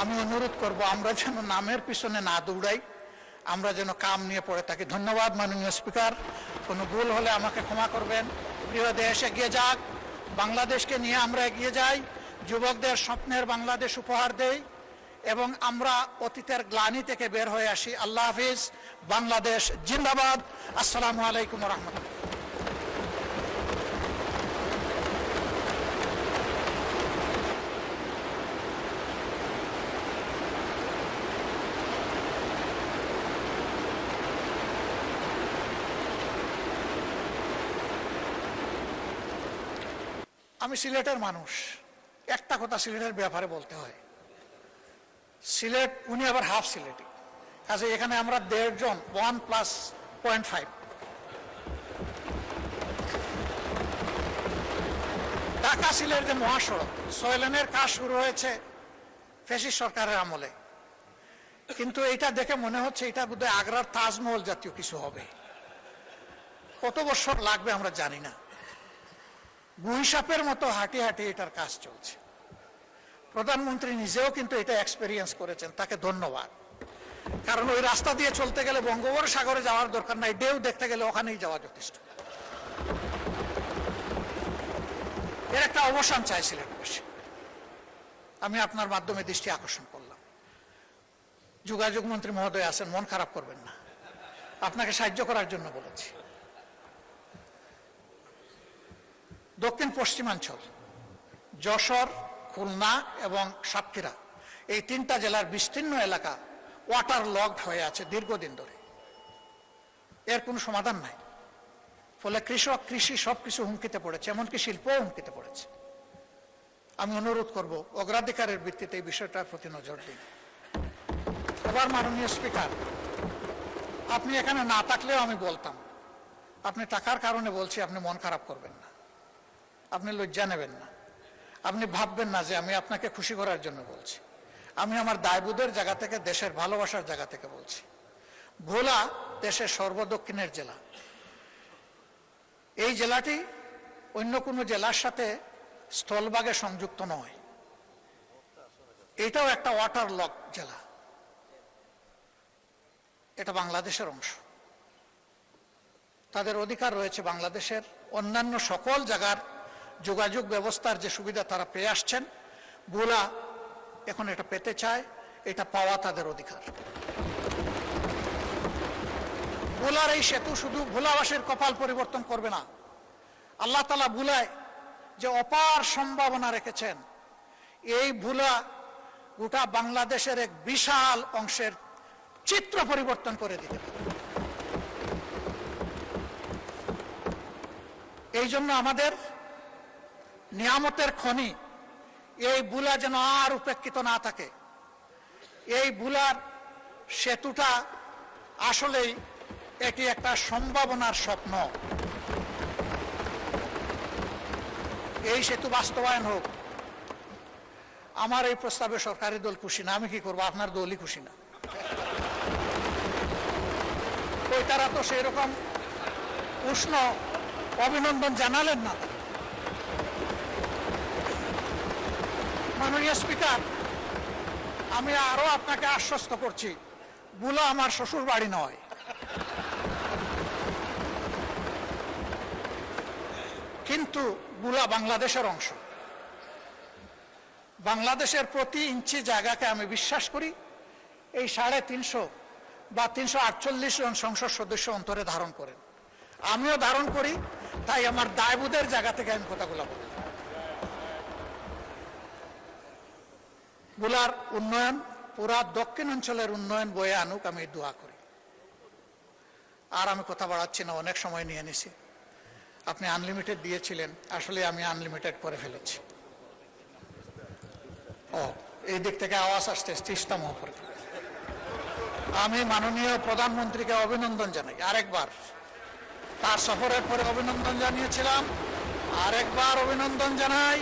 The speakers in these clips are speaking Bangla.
আমি অনুরোধ করব আমরা যেন নামের পিছনে না দৌড়াই, আমরা যেন কাম নিয়ে পড়ে থাকি। ধন্যবাদ মাননীয় স্পিকার, কোনো ভুল হলে আমাকে ক্ষমা করবেন। প্রিয় দেশ এগিয়ে যাক, বাংলাদেশকে নিয়ে আমরা এগিয়ে যাই, যুবকদের স্বপ্নের বাংলাদেশ উপহার দেই এবং আমরা অতীতের গ্লানি থেকে বের হয়ে আসি। আল্লাহ হাফিজ, বাংলাদেশ জিন্দাবাদ। আসসালামু আলাইকুম ওয়া রাহমাতুল্লাহ। আমি সিলেটের মানুষ, একটা কথা সিলেটের ব্যাপারে বলতে হয়। সিলেট, উনি আবার হাফ সিলেটি, কাজে এখানে আমরা 1.5 জন 1+0.5। ঢাকা সিলেট যে মহাসড়ক 6 লেনের কাজ শুরু হয়েছে ফ্যাসিস্ট সরকারের আমলে, কিন্তু এটা দেখে মনে হচ্ছে এটা বোধহয় আগ্রার তাজমহল জাতীয় কিছু হবে। কত বছর লাগবে আমরা জানি না। গুইসাপের মতো হাঁটি হাঁটি এটার কাজ চলছে। প্রধানমন্ত্রী নিজেও কিন্তু এটা এক্সপেরিয়েন্স করেছেন, তাকে ধন্যবাদ। কারণ ওই রাস্তা দিয়ে চলতে গেলে বঙ্গোপসাগরে যাওয়ার দরকার নাই, ঢেউ দেখতে গেলে ওখানেই যাওয়া যথেষ্ট। এর একটা অবসান চাইছিলেন বসে, আমি আপনার মাধ্যমে দৃষ্টি আকর্ষণ করলাম। যোগাযোগ মন্ত্রী মহোদয় আছেন, মন খারাপ করবেন না, আপনাকে সাহায্য করার জন্য বলেছি। দক্ষিণ পশ্চিমাঞ্চল যশোর, খুলনা এবং সাতক্ষীরা, এই 3টা জেলার বিস্তীর্ণ এলাকা ওয়াটার লকড হয়ে আছে দীর্ঘদিন ধরে, এর কোনো সমাধান নাই। ফলে কৃষক, কৃষি সবকিছু হুমকিতে পড়েছে, এমনকি শিল্পও হুমকিতে পড়েছে। আমি অনুরোধ করব অগ্রাধিকারের ভিত্তিতে এই বিষয়টার প্রতি নজর দিন। এবার মাননীয় স্পিকার, আপনি এখানে না থাকলেও আমি বলতাম, আপনি টাকার কারণে বলছি, আপনি মন খারাপ করবেন না, আপনি লজ্জা নেবেন না, আপনি ভাববেন না যে আমি আপনাকে খুশি করার জন্য বলছি। আমি আমার দায়বোধের জায়গা থেকে, দেশের ভালোবাসার জায়গা থেকে বলছি। ভোলা দেশের সর্বদক্ষিণের জেলা। এই জেলাটি অন্য কোনো জেলার সাথে স্থলভাগে সংযুক্ত নয়, এটাও একটা ওয়াটার লক জেলা, এটা বাংলাদেশের অংশ। তাদের অধিকার রয়েছে বাংলাদেশের অন্যান্য সকল জায়গার যোগাযোগ ব্যবস্থার যে সুবিধা তারা পেয়ে আসছেন, ভোলা এখন এটা পেতে চায়, এটা পাওয়া তাদের অধিকার। ভোলার এই সেতু শুধু ভোলাবাসীর কপাল পরিবর্তন করবে না, আল্লাহ তাআলা ভোলায় যে অপার সম্ভাবনা রেখেছেন, এই ভোলা গোটা বাংলাদেশের এক বিশাল অংশের চিত্র পরিবর্তন করে দিতে পারে। এই জন্য আমাদের নিয়ামতের খনি এই ভোলা যেন আর উপেক্ষিত না থাকে। এই ভোলার সেতুটা আসলেই এটি একটা সম্ভাবনার স্বপ্ন। এই সেতু বাস্তবায়ন হোক। আমার এই প্রস্তাবে সরকারি দল খুশি না, আমি কি করবো, আপনার দলই খুশি না। ওই তারা তো সেই রকম উষ্ণ অভিনন্দন জানালেন না। মাননীয় স্পিকার, আমি আরো আপনাকে আশ্বস্ত করছি, ভোলা আমার শ্বশুর বাড়ি নয়। কিন্তু ভোলা বাংলাদেশের অংশ। বাংলাদেশের প্রতি ইঞ্চি জায়গাকে আমি বিশ্বাস করি এই 350 বা 348 জন সংসদ সদস্য অন্তরে ধারণ করেন, আমিও ধারণ করি। তাই আমার দায়বোধের জায়গা থেকে আমি কথাগুলো বলি। ভোলার উন্নয়ন, পুরা দক্ষিণ অঞ্চলের উন্নয়ন বয়ে আনুক, আমি দোয়া করি। আর আমি কথা বাড়াচ্ছি না, অনেক সময় নিয়ে নিছি। আপনি আনলিমিটেড দিয়েছিলেন, আসলে আমি আনলিমিটেড করে ফেলেছি। এই দিক থেকে আওয়াজ আসছে, তিস্তা মহাপরিক। আমি মাননীয় প্রধানমন্ত্রীকে অভিনন্দন জানাই আরেকবার। তার সফরের পরে অভিনন্দন জানিয়েছিলাম, আরেকবার অভিনন্দন জানাই।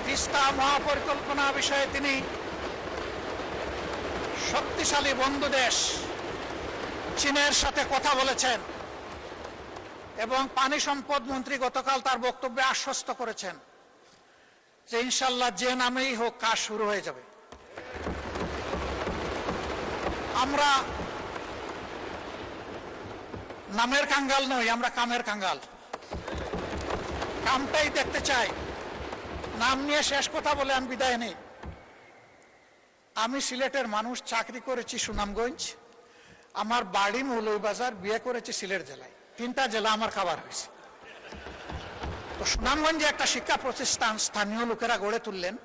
তিস্তা মহাপরিকল্পনা বিষয়ে তিনি শক্তিশালী বন্ধু দেশ চীনের সাথে কথা বলেছেন এবং পানি সম্পদ মন্ত্রী গতকাল তার বক্তব্যে আশ্বস্ত করেছেন যে ইনশাল্লাহ যে নামেই হোক কাজ শুরু হয়ে যাবে। আমরা নামের কাঙ্গাল নই, আমরা কামের কাঙ্গাল। কামটাই দেখতে চাই। নাম নিয়ে শেষ কথা বলে আমি বিদায় নেই। আমি সিলেটের মানুষ, চাকরি করেছি সুনামগঞ্জ, আমার বাড়ি মৌলভীবাজার, বিয়ে করেছি সিলেট জেলায়। 3টা জেলা আমার খাবার হয়েছে। তো সুনামগঞ্জে একটা শিক্ষা প্রতিষ্ঠান স্থানীয় লোকেরা গড়ে তুললেন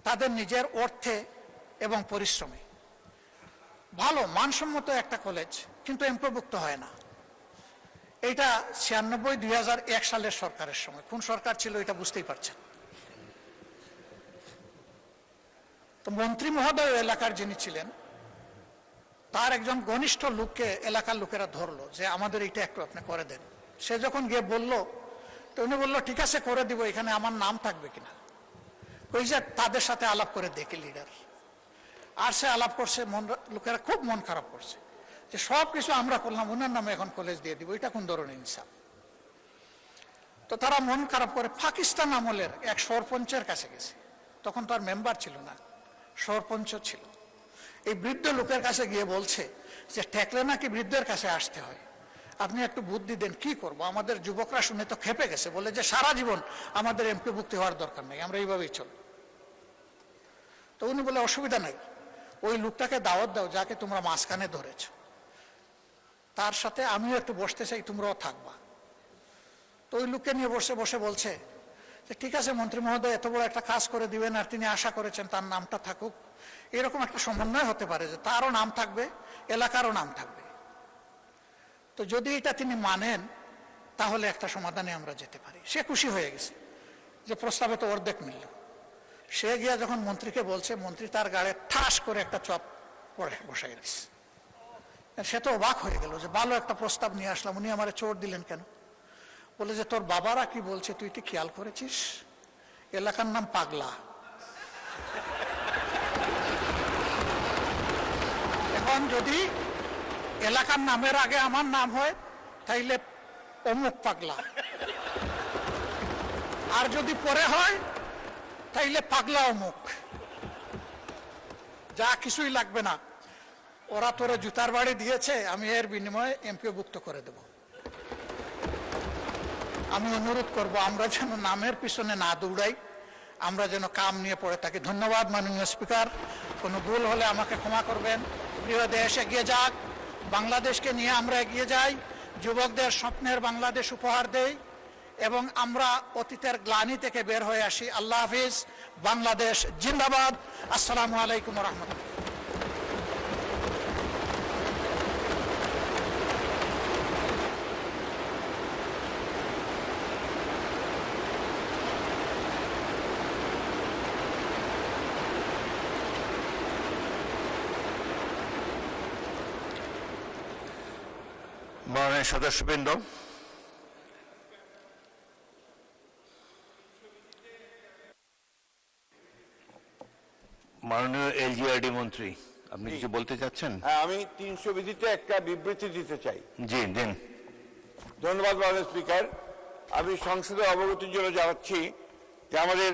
তাদের নিজের অর্থে এবং পরিশ্রমে। ভালো মানসম্মত একটা কলেজ, কিন্তু এমপিওভুক্ত হয় না। এটা 96-2001 সালের সরকারের সময়। কোন সরকার ছিল এটা বুঝতেই পারছেন। তো মন্ত্রী মহোদয় এলাকার যিনি ছিলেন তার একজন ঘনিষ্ঠ লোককে এলাকার লোকেরা ধরলো যে আমাদের এটা একটু আপনি করে দেন। সে যখন গিয়ে বলল, তো উনি বললো ঠিক আছে করে দিব, এখানে আমার নাম থাকবে কিনা। ওই যে তাদের সাথে আলাপ করে দেখে লিডার, আর সে আলাপ করছে, লোকেরা খুব মন খারাপ করছে যে সব কিছু আমরা করলাম, ওনার নামে এখন কলেজ দিয়ে দিব, এটা কোন ধরনের ইনসাফ। তো তারা মন খারাপ করে পাকিস্তান আমলের এক সরপঞ্চের কাছে গেছে। তখন তো আর মেম্বার ছিল না, সরপঞ্চ ছিল। এই বৃদ্ধ লোকের কাছে গিয়ে বলছে যে ঠেকলে নাকি বৃদ্ধের কাছে আসতে হয়, আপনি একটু বুদ্ধি দেন, কি করব। আমাদের যুবকরা শুনে তো খেপে গেছে, বলে যে সারা জীবন আমাদের এমপিভুক্তি হওয়ার দরকার নেই, আমরা এইভাবেই চলব। তো উনি বলে অসুবিধা নাই, ওই লোকটাকে দাওয়াত দাও যাকে তোমরা মাঝখানে ধরেছ, তার সাথে আমিও একটু বসতে চাই, তোমরাও থাকবা। তো ওই লোককে নিয়ে বসে বসে বলছে যে ঠিক আছে মন্ত্রী মহোদয় এত বড় একটা কাজ করে দিবেন, আর তিনি আশা করেছেন তার নামটা থাকুক, এরকম একটা সমন্বয় হতে পারে যে তারও নাম থাকবে, এলাকারও নাম থাকবে। তো যদি এটা তিনি মানেন তাহলে একটা সমাধানে আমরা যেতে পারি। সে খুশি হয়ে গেছে যে প্রস্তাবে তো অর্ধেক মিলল। সে গিয়া যখন মন্ত্রীকে বলছে, মন্ত্রী তার গাড়ে ঠাস করে একটা চপ পরে বসাই দিচ্ছে। সে তো অবাক হয়ে গেল যে ভালো একটা প্রস্তাব নিয়ে আসলাম, উনি আমারে চোট দিলেন কেন। বলে যে তোর বাবারা কি বলছে তুই কি খেয়াল করেছিস, এলাকার নাম পাগলা। এখন যদি এলাকার নামের আগে আমার নাম হয় তাইলে অমুক পাগলা, আর যদি পরে হয় তাইলে পাগলা অমুক। যা কিছুই লাগবে না, ওরা তোরে জুতার বাড়ি দিয়েছে, আমি এর বিনিময়ে এমপিওভুক্ত করে দেব। আমি অনুরোধ করব আমরা যেন নামের পিছনে না দৌড়াই, আমরা যেন কাম নিয়ে পড়ে থাকি। ধন্যবাদ মাননীয় স্পিকার, কোনো ভুল হলে আমাকে ক্ষমা করবেন। প্রিয় দেশ এগিয়ে যাক, বাংলাদেশকে নিয়ে আমরা এগিয়ে যাই, যুবকদের স্বপ্নের বাংলাদেশ উপহার দেই এবং আমরা অতীতের গ্লানি থেকে বের হয়ে আসি। আল্লাহ হাফিজ, বাংলাদেশ জিন্দাবাদ। আসসালামু আলাইকুম ওয়া রাহমাতুল্লাহ। মাননীয় সদস্যবৃন্দ, মাননীয় এলজিআরডি মন্ত্রী, আপনি কিছু বলতে চাচ্ছেন? হ্যাঁ, আমি 300 বিধিতে একটা বিবৃতি দিতে চাই। জি দিন। ধন্যবাদ মাননীয় স্পিকার। আমি সংসদে অবগতির জন্য জানাচ্ছি যে আমাদের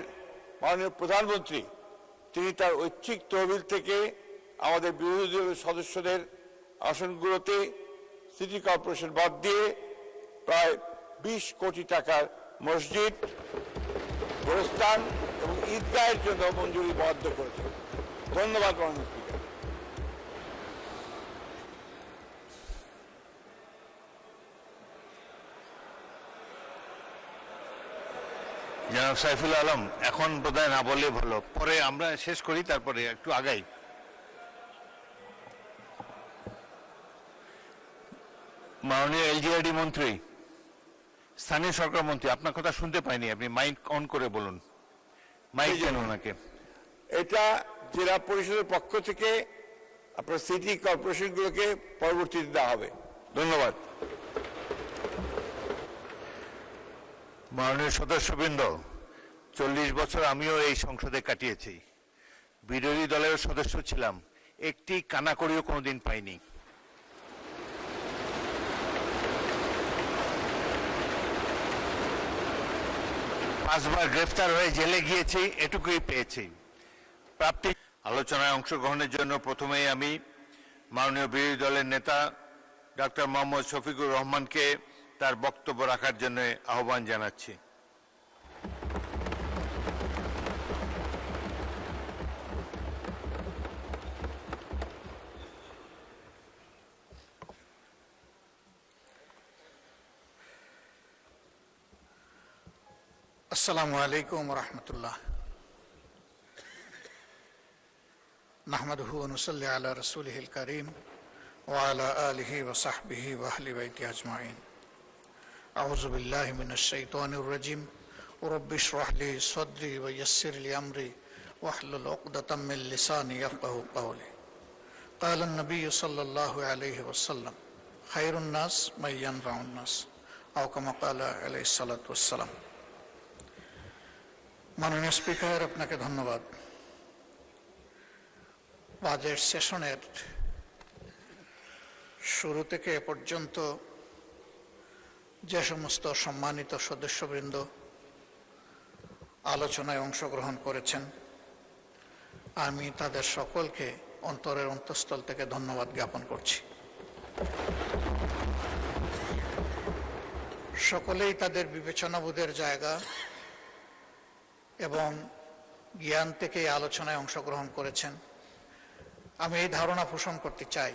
মাননীয় প্রধানমন্ত্রী তিনি তার ঐচ্ছিক তহবিল থেকে আমাদের বিরোধী দলের সদস্যদের আসনগুলোতে সিটি কর্পোরেশন বাদ দিয়ে প্রায় 20 কোটি টাকার মসজিদ, গোরস্থান এবং ঈদগাহের জন্য মঞ্জুরি বরাদ্দ করেছেন। ধন্যবাদ মাননীয় স্পিকার। জনাব সাইফুল আলম, এখন বোধহয় না বললে ভালো, পরে আমরা শেষ করি, তারপরে একটু আগাই। মাননীয় এলজিআরডি মন্ত্রী, স্থানীয় সরকার মন্ত্রী, আপনার কথা শুনতে পাইনি, আপনি মাইক অন করে বলুন। মাইক দেন ওনাকে। এটা জেলা পরিষদের পক্ষ থেকে আপনার সিটি কর্পোরেশনগুলোকে পরবর্তীতে দেওয়া হবে। ধন্যবাদ। মাননীয় সদস্যবৃন্দ, 40 বছর আমিও এই সংসদে কাটিয়েছি, বিরোধী দলের সদস্য ছিলাম, একটি কানাকড়িও কোনোদিন পাইনি। 5 বার গ্রেফতার হয়ে জেলে গিয়েছি, এটুকুই পেয়েছি। প্রাপ্তি আলোচনায় অংশগ্রহণের জন্য প্রথমেই আমি মাননীয় বিরোধী দলের নেতা ডক্টর মোহাম্মদ শফিকুর রহমানকে তার বক্তব্য রাখার জন্য আহ্বান জানাচ্ছি। আসসালামু আলাইকুম রহমতুল্লাহ। নাহমাদুহু ওয়া নুসাল্লি আলা রাসূলিহিল কারীম ওয়া আলা আলিহি ওয়া সাহবিহি ওয়া আহলি বাইতি আজমাইন। আউযু বিল্লাহি মিনাশ শাইতানির রাজীম। রাব্বি ইশরাহ লি সাদরি ওয়া ইয়াসসির লি আমরি ওয়াহলুল উকদাতাম মিন লিসানি ইয়াফকাহু কওলি। قال النبي صلى الله عليه وسلم خير الناس من ينفع الناس أو كما قال عليه الصلاة والسلام। মাননীয় স্পিকার, আপনাকে ধন্যবাদ। বাজেট সেশনের শুরু থেকে এ পর্যন্ত যে সমস্ত সম্মানিত সদস্যবৃন্দ আলোচনায় অংশগ্রহণ করেছেন, আমি তাদের সকলকে অন্তরের অন্তঃস্থল থেকে ধন্যবাদ জ্ঞাপন করছি। সকলেই তাদের বিবেচনাবোধের জায়গা এবং জ্ঞান থেকে এই আলোচনায় অংশগ্রহণ করেছেন। আমি এই ধারণা পোষণ করতে চাই,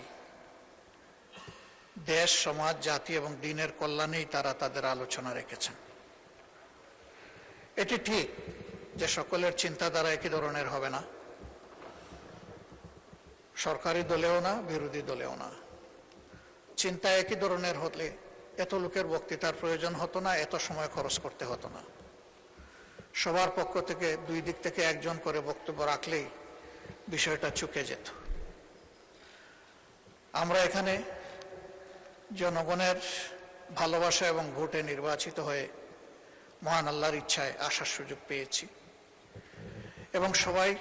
দেশ, সমাজ, জাতি এবং দিনের কল্যাণেই তারা তাদের আলোচনা রেখেছেন। এটি ঠিক যে সকলের চিন্তাধারা একই ধরনের হবে না, সরকারি দলেও না, বিরোধী দলেও না। চিন্তা একই ধরনের হলে এত লোকের বক্তৃতার প্রয়োজন হতো না, এত সময় খরচ করতে হতো না। সবার পক্ষ থেকে দুই দিক থেকে একজন করে বক্তব্য রাখলেই বিষয়টা চুকে যেত। আমরা এখানে জনগণের ভালোবাসা এবং ভোটে নির্বাচিত হয়ে মহান আল্লাহর ইচ্ছায় আসার সুযোগ পেয়েছি এবং সবাই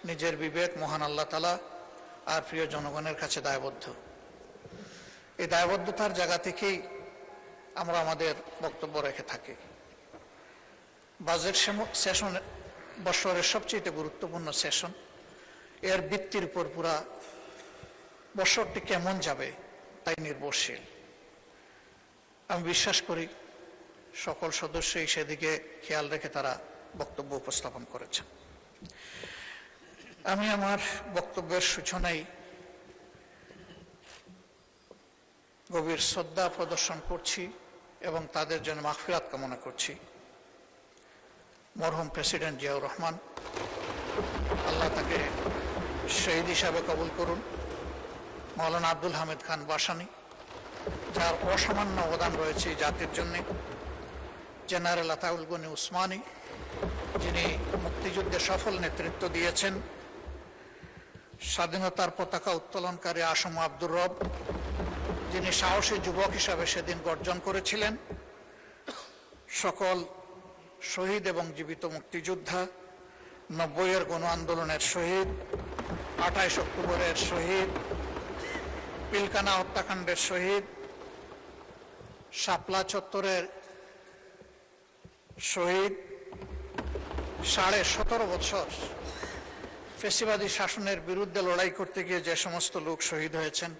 নিজের বিবেক, মহান আল্লাহ তাআলা আর প্রিয় জনগণের কাছে দায়বদ্ধ। এই দায়বদ্ধতার জায়গা থেকেই আমরা আমাদের বক্তব্য রেখে থাকি। বাজেট সেশন বছরের সবচেয়ে গুরুত্বপূর্ণ সেশন। এর ভিত্তির উপর পুরা বছরটি কেমন যাবে তাই নির্ভরশীল। আমি বিশ্বাস করি সকল সদস্যই সেদিকে খেয়াল রেখে তারা বক্তব্য উপস্থাপন করেছেন। আমি আমার বক্তব্যের সূচনায় গভীর শ্রদ্ধা প্রদর্শন করছি এবং তাদের জন্য মাগফিরাত কামনা করছি। মরহুম প্রেসিডেন্ট জিয়াউর রহমান, আল্লাহ তাকে শহীদ হিসাবে কবুল করুন। মাওলানা আব্দুল হামিদ খান বাসানি, যার অসামান্য অবদান রয়েছে জাতির জন্য। জেনারেল আতাউল গনি উসমানী, যিনি মুক্তিযুদ্ধে সফল নেতৃত্ব দিয়েছেন। স্বাধীনতার পতাকা উত্তোলনকারী আসম আব্দুর রব, যিনি সাহসী যুবক হিসাবে সেদিন গর্জন করেছিলেন। সকল শহীদ এবং জীবিত মুক্তিযোদ্ধা, 90-এর গণ আন্দোলনের শহীদ, 28 অক্টোবরের শহীদ, পিলখানা হত্যাকাণ্ডের শহীদ, শাপলা চত্বরের শহীদ, 17.5 বছর ফ্যাসিবাদী শাসনের বিরুদ্ধে লড়াই করতে গিয়ে যে সমস্ত লোক শহীদ হয়েছেন,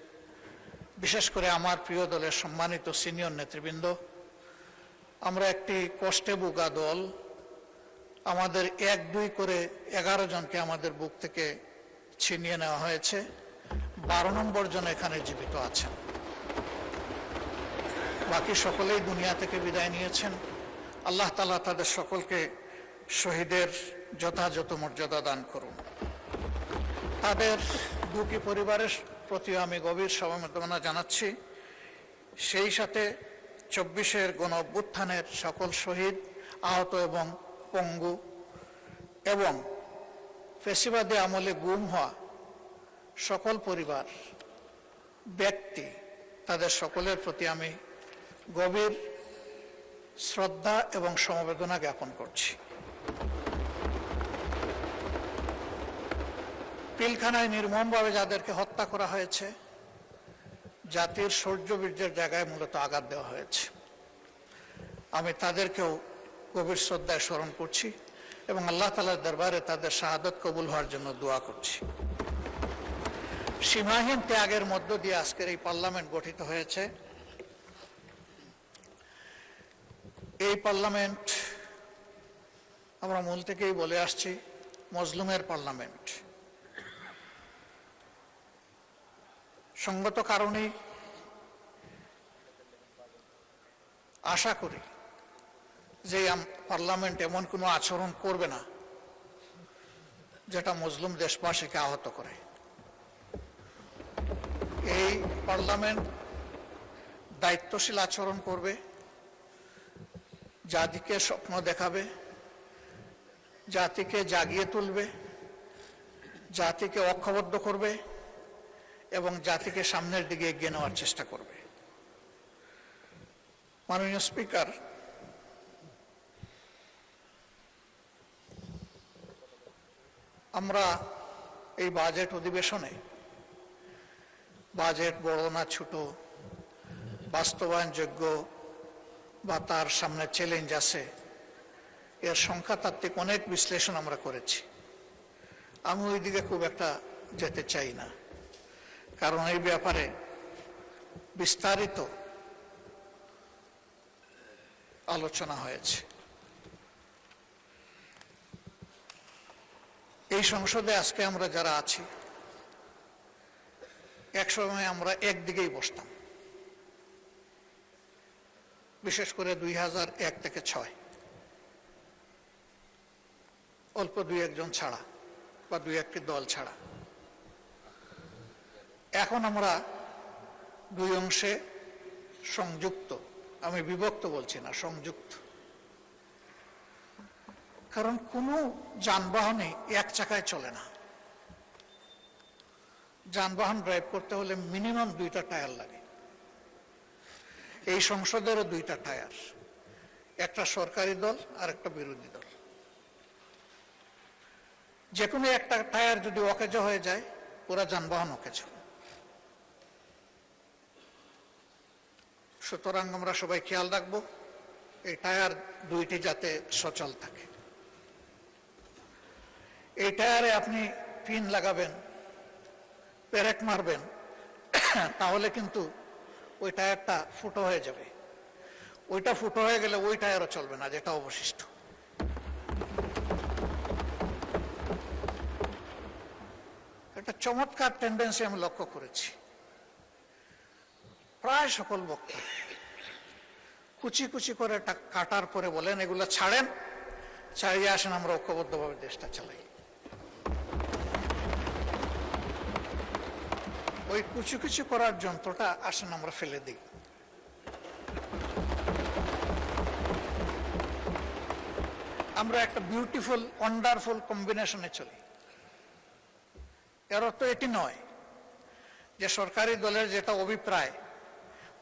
বিশেষ করে আমার প্রিয় দলের সম্মানিত সিনিয়র নেতৃবৃন্দ। আমরা একটি কষ্টে বুকা দল। আমাদের 1-2 করে 11 জনকে আমাদের বুক থেকে ছিনিয়ে নেওয়া হয়েছে। 12 নম্বর জন এখানে জীবিত আছেন, বাকি সকলেই দুনিয়া থেকে বিদায় নিয়েছেন। আল্লাহ তাআলা তাদের সকলকে শহীদের যথাযথ মর্যাদা দান করুন। তাদের দুঃখী পরিবারের প্রতি আমি গভীর সমবেদনা জানাচ্ছি। সেই সাথে 24-এর গণ অভ্যুত্থানের সকল শহীদ, আহত এবং পঙ্গু এবং ফ্যাসিবাদী আমলে গুম হওয়া সকল পরিবার, ব্যক্তি, তাদের সকলের প্রতি আমি গভীর শ্রদ্ধা এবং সমবেদনা জ্ঞাপন করছি। পিলখানায় নির্মমভাবে যাদেরকে হত্যা করা হয়েছে, জাতির শৌর্য বীর্যের জায়গায় মূলত আঘাত দেওয়া হয়েছে, আমি তাদেরকেও গভীর শ্রদ্ধায় স্মরণ করছি এবং আল্লাহ তাআলার দরবারে তাদের শাহাদত কবুল হওয়ার জন্য দোয়া করছি। সীমাহীন ত্যাগের মধ্য দিয়ে আজকের এই পার্লামেন্ট গঠিত হয়েছে। এই পার্লামেন্ট আমরা মূল থেকেই বলে আসছি মজলুমের পার্লামেন্ট। সঙ্গত কারণেই আশা করি যে পার্লামেন্ট এমন কোনো আচরণ করবে না যেটা মজলুম দেশবাসীকে আহত করে। এই পার্লামেন্ট দায়িত্বশীল আচরণ করবে, জাতিকে স্বপ্ন দেখাবে, জাতিকে জাগিয়ে তুলবে, জাতিকে ঐক্যবদ্ধ করবে এবং জাতিকে সামনের দিকে এগিয়ে নেওয়ার চেষ্টা করবে। মাননীয় স্পিকার, আমরা এই বাজেট অধিবেশনে বাজেট বড় না ছোট, বাস্তবায়নযোগ্য বা তার সামনে চ্যালেঞ্জ আছে, এর সংখ্যাতাত্ত্বিক অনেক বিশ্লেষণ আমরা করেছি। আমি ওই দিকে খুব একটা যেতে চাই না, কারণ এই ব্যাপারে বিস্তারিত আলোচনা হয়েছে। এই সংসদে আজকে আমরা যারা আছি, একসময় আমরা একদিকেই বসতাম, বিশেষ করে 2001 থেকে 2006, অল্প দুই একজন ছাড়া বা দুই একটি দল ছাড়া। এখন আমরা দুই অংশে সংযুক্ত, আমি বিভক্ত বলছি না, সংযুক্ত। কারণ কোনো যানবাহনে এক চাকায় চলে না। যানবাহন ড্রাইভ করতে হলে মিনিমাম 2টা টায়ার লাগে। এই সংসদেরও 2টা টায়ার, একটা সরকারি দল আর একটা বিরোধী দল। যে কোনো একটা টায়ার যদি অকেজ হয়ে যায়, পুরা যানবাহন অকেজ। সুতরাং আমরা সবাই খেয়াল রাখবো এই টায়ার দুইটি যাতে সচল থাকে। এই টায়ারে আপনি পিন লাগাবেন, পেরেক মারবেন, তাহলে কিন্তু ওই টায়ারটা ফুটো হয়ে যাবে। ওইটা ফুটো হয়ে গেলে ওই টায়ারও চলবে না, যেটা অবশিষ্ট। একটা চমৎকার টেন্ডেন্সি আমি লক্ষ্য করেছি। প্রায় সকল বক্তা কুচি কুচি করে কাটার পরে বলেন, এগুলো ছাড়েন, ছাড়িয়ে আসেন, আমরা ঐক্যবদ্ধভাবে দেশটা চালাই। ওই কুচি কুচি করার যন্ত্রটা আসেন আমরা ফেলে দিই। আমরা একটা বিউটিফুল ওয়ান্ডারফুল কম্বিনেশনে চলি। এর অর্থ এটি নয় যে সরকারি দলের যেটা অভিপ্রায়,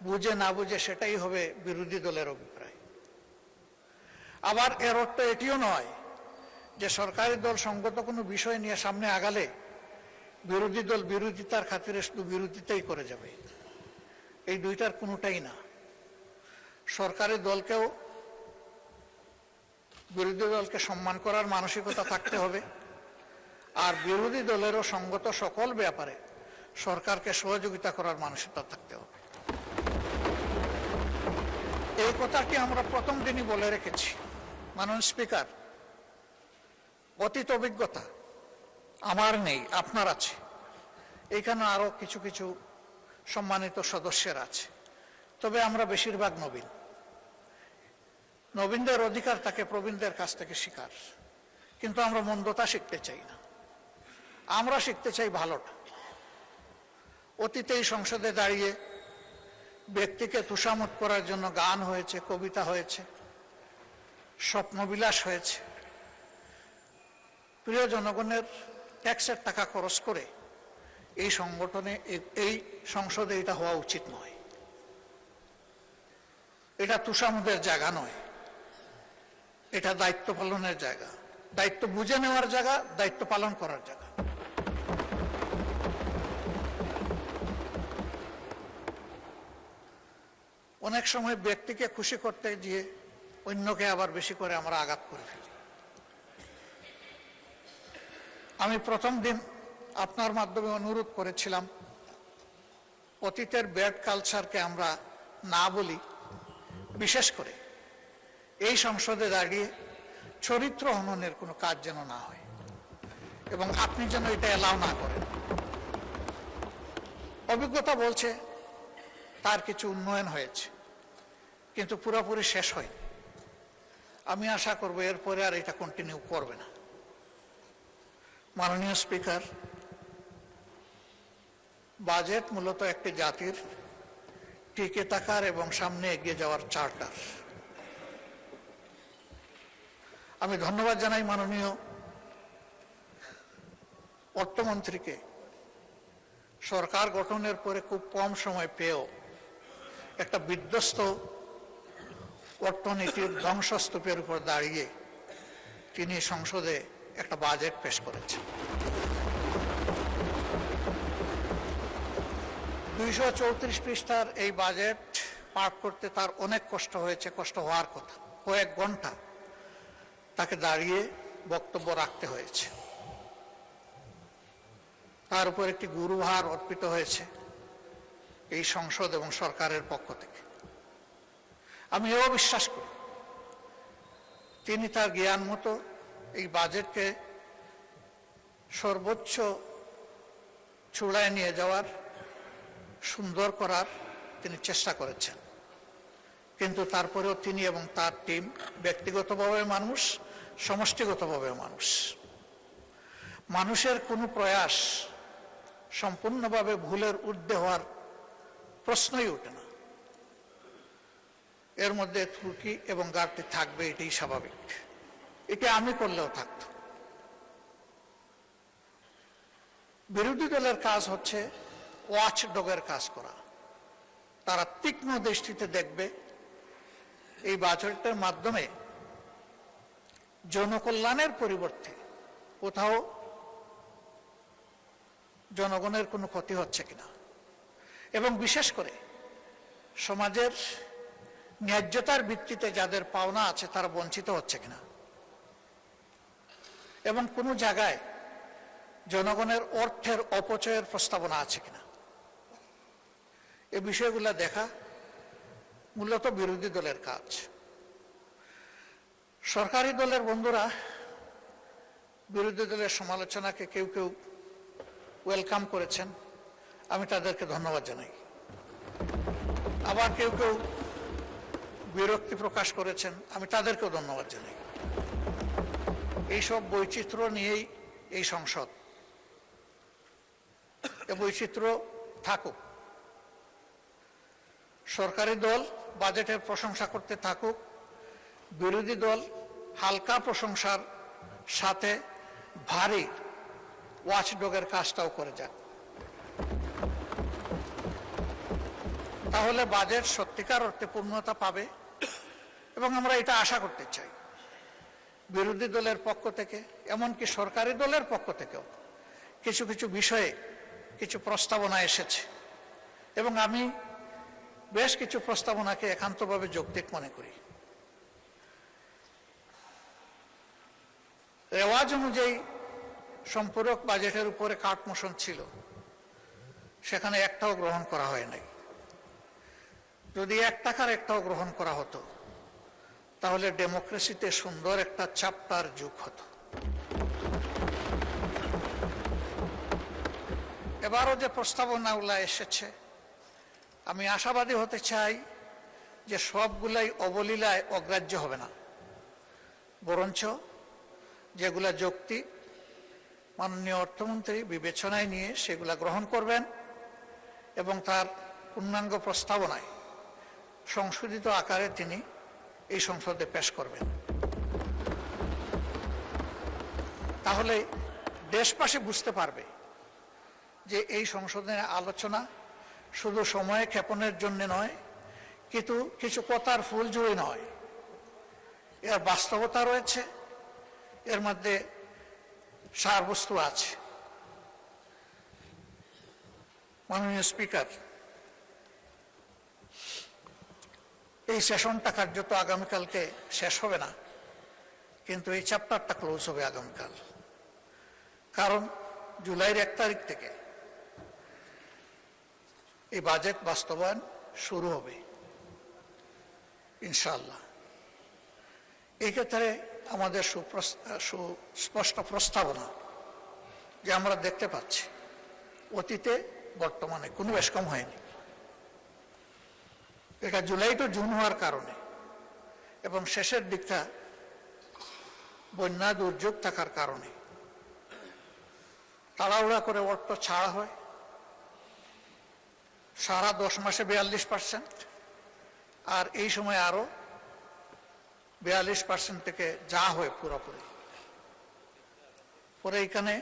বুঝে না বুঝে সেটাই হবে বিরোধী দলের অভিপ্রায়। আবার এর অর্থ এটিও নয় যে সরকারি দল সঙ্গত কোনো বিষয় নিয়ে সামনে আগালে বিরোধী দল বিরোধিতার খাতিরে শুধু বিরোধিতাই করে যাবে। এই দুইটার কোনোটাই না। সরকারি দলকেও বিরোধী দলকে সম্মান করার মানসিকতা থাকতে হবে, আর বিরোধী দলেরও সঙ্গত সকল ব্যাপারে সরকারকে সহযোগিতা করার মানসিকতা থাকতে হবে। এই কথাটি আমরা প্রথম দিনই বলে রেখেছি। মাননীয় স্পিকার, অতীত অভিজ্ঞতা আমার নেই, আপনার আছে। এখানে আরো কিছু কিছু সম্মানিত সদস্যের আছে, তবে আমরা বেশিরভাগ নবীন। নবীনদের অধিকার থাকে প্রবীণদের কাছ থেকে শিকার, কিন্তু আমরা মন্দতা শিখতে চাই না, আমরা শিখতে চাই ভালোটা। অতীতে এই সংসদে দাঁড়িয়ে ব্যক্তিকে তুষামত করার জন্য গান হয়েছে, কবিতা হয়েছে, স্বপ্নবিলাস হয়েছে। প্রিয় জনগণের ট্যাক্সের টাকা খরচ করে এই সংগঠনে, এই সংসদে এটা হওয়া উচিত নয়। এটা তুষামতের জায়গা নয়, এটা দায়িত্ব পালনের জায়গা, দায়িত্ব বুঝে নেওয়ার জায়গা, দায়িত্ব পালন করার জায়গা। অনেক সময় ব্যক্তিকে খুশি করতে গিয়ে অন্যকে আবার বেশি করে আমরা আঘাত করে ফেলি। আমি প্রথম দিন আপনার মাধ্যমে অনুরোধ করেছিলাম অতীতের ব্যাড কালচারকে আমরা না বলি, বিশেষ করে এই সংসদে দাঁড়িয়ে চরিত্র হননের কোনো কাজ যেন না হয় এবং আপনি যেন এটা এলাও না করেন। অভিজ্ঞতা বলছে তার কিছু উন্নয়ন হয়েছে, কিন্তু পুরোপুরি শেষ হয়নি। আমি আশা করব এরপরে আর এটা কন্টিনিউ করবে না। মাননীয় স্পিকার, বাজেট মূলত একটি জাতির টিকে থাকার এবং সামনে এগিয়ে যাওয়ার চার্টার। আমি ধন্যবাদ জানাই মাননীয় অর্থমন্ত্রীকে সরকার গঠনের পরে খুব কম সময় পেয়েও একটা বিধ্বস্ত অর্থনীতির ধ্বংসস্তূপের উপর দাঁড়িয়ে তিনি সংসদে একটা বাজেট পেশ করেছেন। 234 পৃষ্ঠার এই বাজেট পাঠ করতে তার অনেক কষ্ট হয়েছে, কষ্ট হওয়ার কথা। কয়েক ঘন্টা তাকে দাঁড়িয়ে বক্তব্য রাখতে হয়েছে। তার উপর একটি গুরুভার অর্পিত হয়েছে এই সংসদ এবং সরকারের পক্ষ থেকে। আমি এও বিশ্বাস করি তিনি তার জ্ঞান মতো এই বাজেটকে সর্বোচ্চ চূড়ায় নিয়ে যাওয়ার, সুন্দর করার তিনি চেষ্টা করেছেন। কিন্তু তারপরেও তিনি এবং তার টিম ব্যক্তিগতভাবে মানুষ, সমষ্টিগতভাবে মানুষ। মানুষের কোনো প্রয়াস সম্পূর্ণভাবে ভুলের ঊর্ধ্বে হওয়ার প্রশ্নই ওঠে না। এর মধ্যে ত্রুটি এবং ঘাটতি থাকবে, এটাই স্বাভাবিক। এটা আমি করলেও থাকত। বিরোধী দলের কাজ হচ্ছে ওয়াচ ডগের কাজ করা। তারা তীক্ষ্ণ দৃষ্টিতে দেখবে এই বাজেটের মাধ্যমে জনকল্যাণের পরিবর্তে কোথাও জনগণের কোনো ক্ষতি হচ্ছে কিনা, এবং বিশেষ করে সমাজের ন্যায্যতার ভিত্তিতে যাদের পাওনা আছে তারা বঞ্চিত হচ্ছে কিনা, এবং কোনো জায়গায় জনগণের অর্থের অপচয়ের প্রস্তাবনা আছে কিনা, এই বিষয়গুলো দেখা মূলত বিরোধী দলের কাজ। সরকারি দলের বন্ধুরা বিরোধী দলের সমালোচনাকে কেউ কেউ ওয়েলকাম করেছেন, আমি তাদেরকে ধন্যবাদ জানাই। আবার কেউ কেউ বিরক্তি প্রকাশ করেছেন, আমি তাদেরকেও ধন্যবাদ জানাই। এইসব বৈচিত্র্য নিয়েই এই সংসদ, এ বৈচিত্র্য থাকুক। সরকারি দল বাজেটের প্রশংসা করতে থাকুক, বিরোধী দল হালকা প্রশংসার সাথে ভারী ওয়াচডগের কাজটাও করে যাক। তাহলে বাজেট সত্যিকার অর্থে পূর্ণতা পাবে এবং আমরা এটা আশা করতে চাই। বিরোধী দলের পক্ষ থেকে, এমনকি সরকারি দলের পক্ষ থেকেও কিছু কিছু বিষয়ে কিছু প্রস্তাবনা এসেছে এবং আমি বেশ কিছু প্রস্তাবনাকে একান্তভাবে যৌক্তিক মনে করি। রেওয়াজ অনুযায়ী সম্পূরক বাজেটের উপরে কাট মোশন ছিল, সেখানে একটাও গ্রহণ করা হয় নাই। যদি 1 টাকার একটাও গ্রহণ করা হতো তাহলে ডেমোক্রেসিতে সুন্দর একটা চ্যাপ্টার যোগ হতো। এবারও যে প্রস্তাবনাগুলো এসেছে, আমি আশাবাদী হতে চাই যে সবগুলাই অবলীলায় অগ্রাহ্য হবে না, বরঞ্চ যেগুলা যৌক্তিক মাননীয় অর্থমন্ত্রী বিবেচনায় নিয়ে সেগুলা গ্রহণ করবেন এবং তার পূর্ণাঙ্গ প্রস্তাবনায় সংশোধিত আকারে তিনি এই সংসদে পেশ করবেন। তাহলে দেশবাসী বুঝতে পারবে যে এই সংশোধনের আলোচনা শুধু সময় ক্ষেপণের জন্য নয়, কিন্তু কিছু কথার ফুল জুড়ে নয়, এর বাস্তবতা রয়েছে, এর মধ্যে সারবস্তু আছে। মাননীয় স্পিকার, এই সেশনটা কার্যত আগামীকালকে শেষ হবে না, কিন্তু এই চ্যাপ্টারটা ক্লোজ হবে আগামীকাল। কারণ জুলাইয়ের 1 তারিখ থেকে এই বাজেট বাস্তবায়ন শুরু হবে ইনশাআল্লাহ। এই ক্ষেত্রে আমাদের সুস্পষ্ট প্রস্তাবনা যে আমরা দেখতে পাচ্ছি অতীতে বর্তমানে কোনো বেশ কম হয়নি। এটা জুলাই টু জুন হওয়ার কারণে এবং শেষের দিকটা বন্যা দুর্যোগ থাকার কারণে তাড়াহুড়া করে অর্থ ছাড়া হয়। সারা 10 মাসে 42%, আর এই সময় আরো 42% থেকে যা হয় পুরোপুরি। পরে এখানে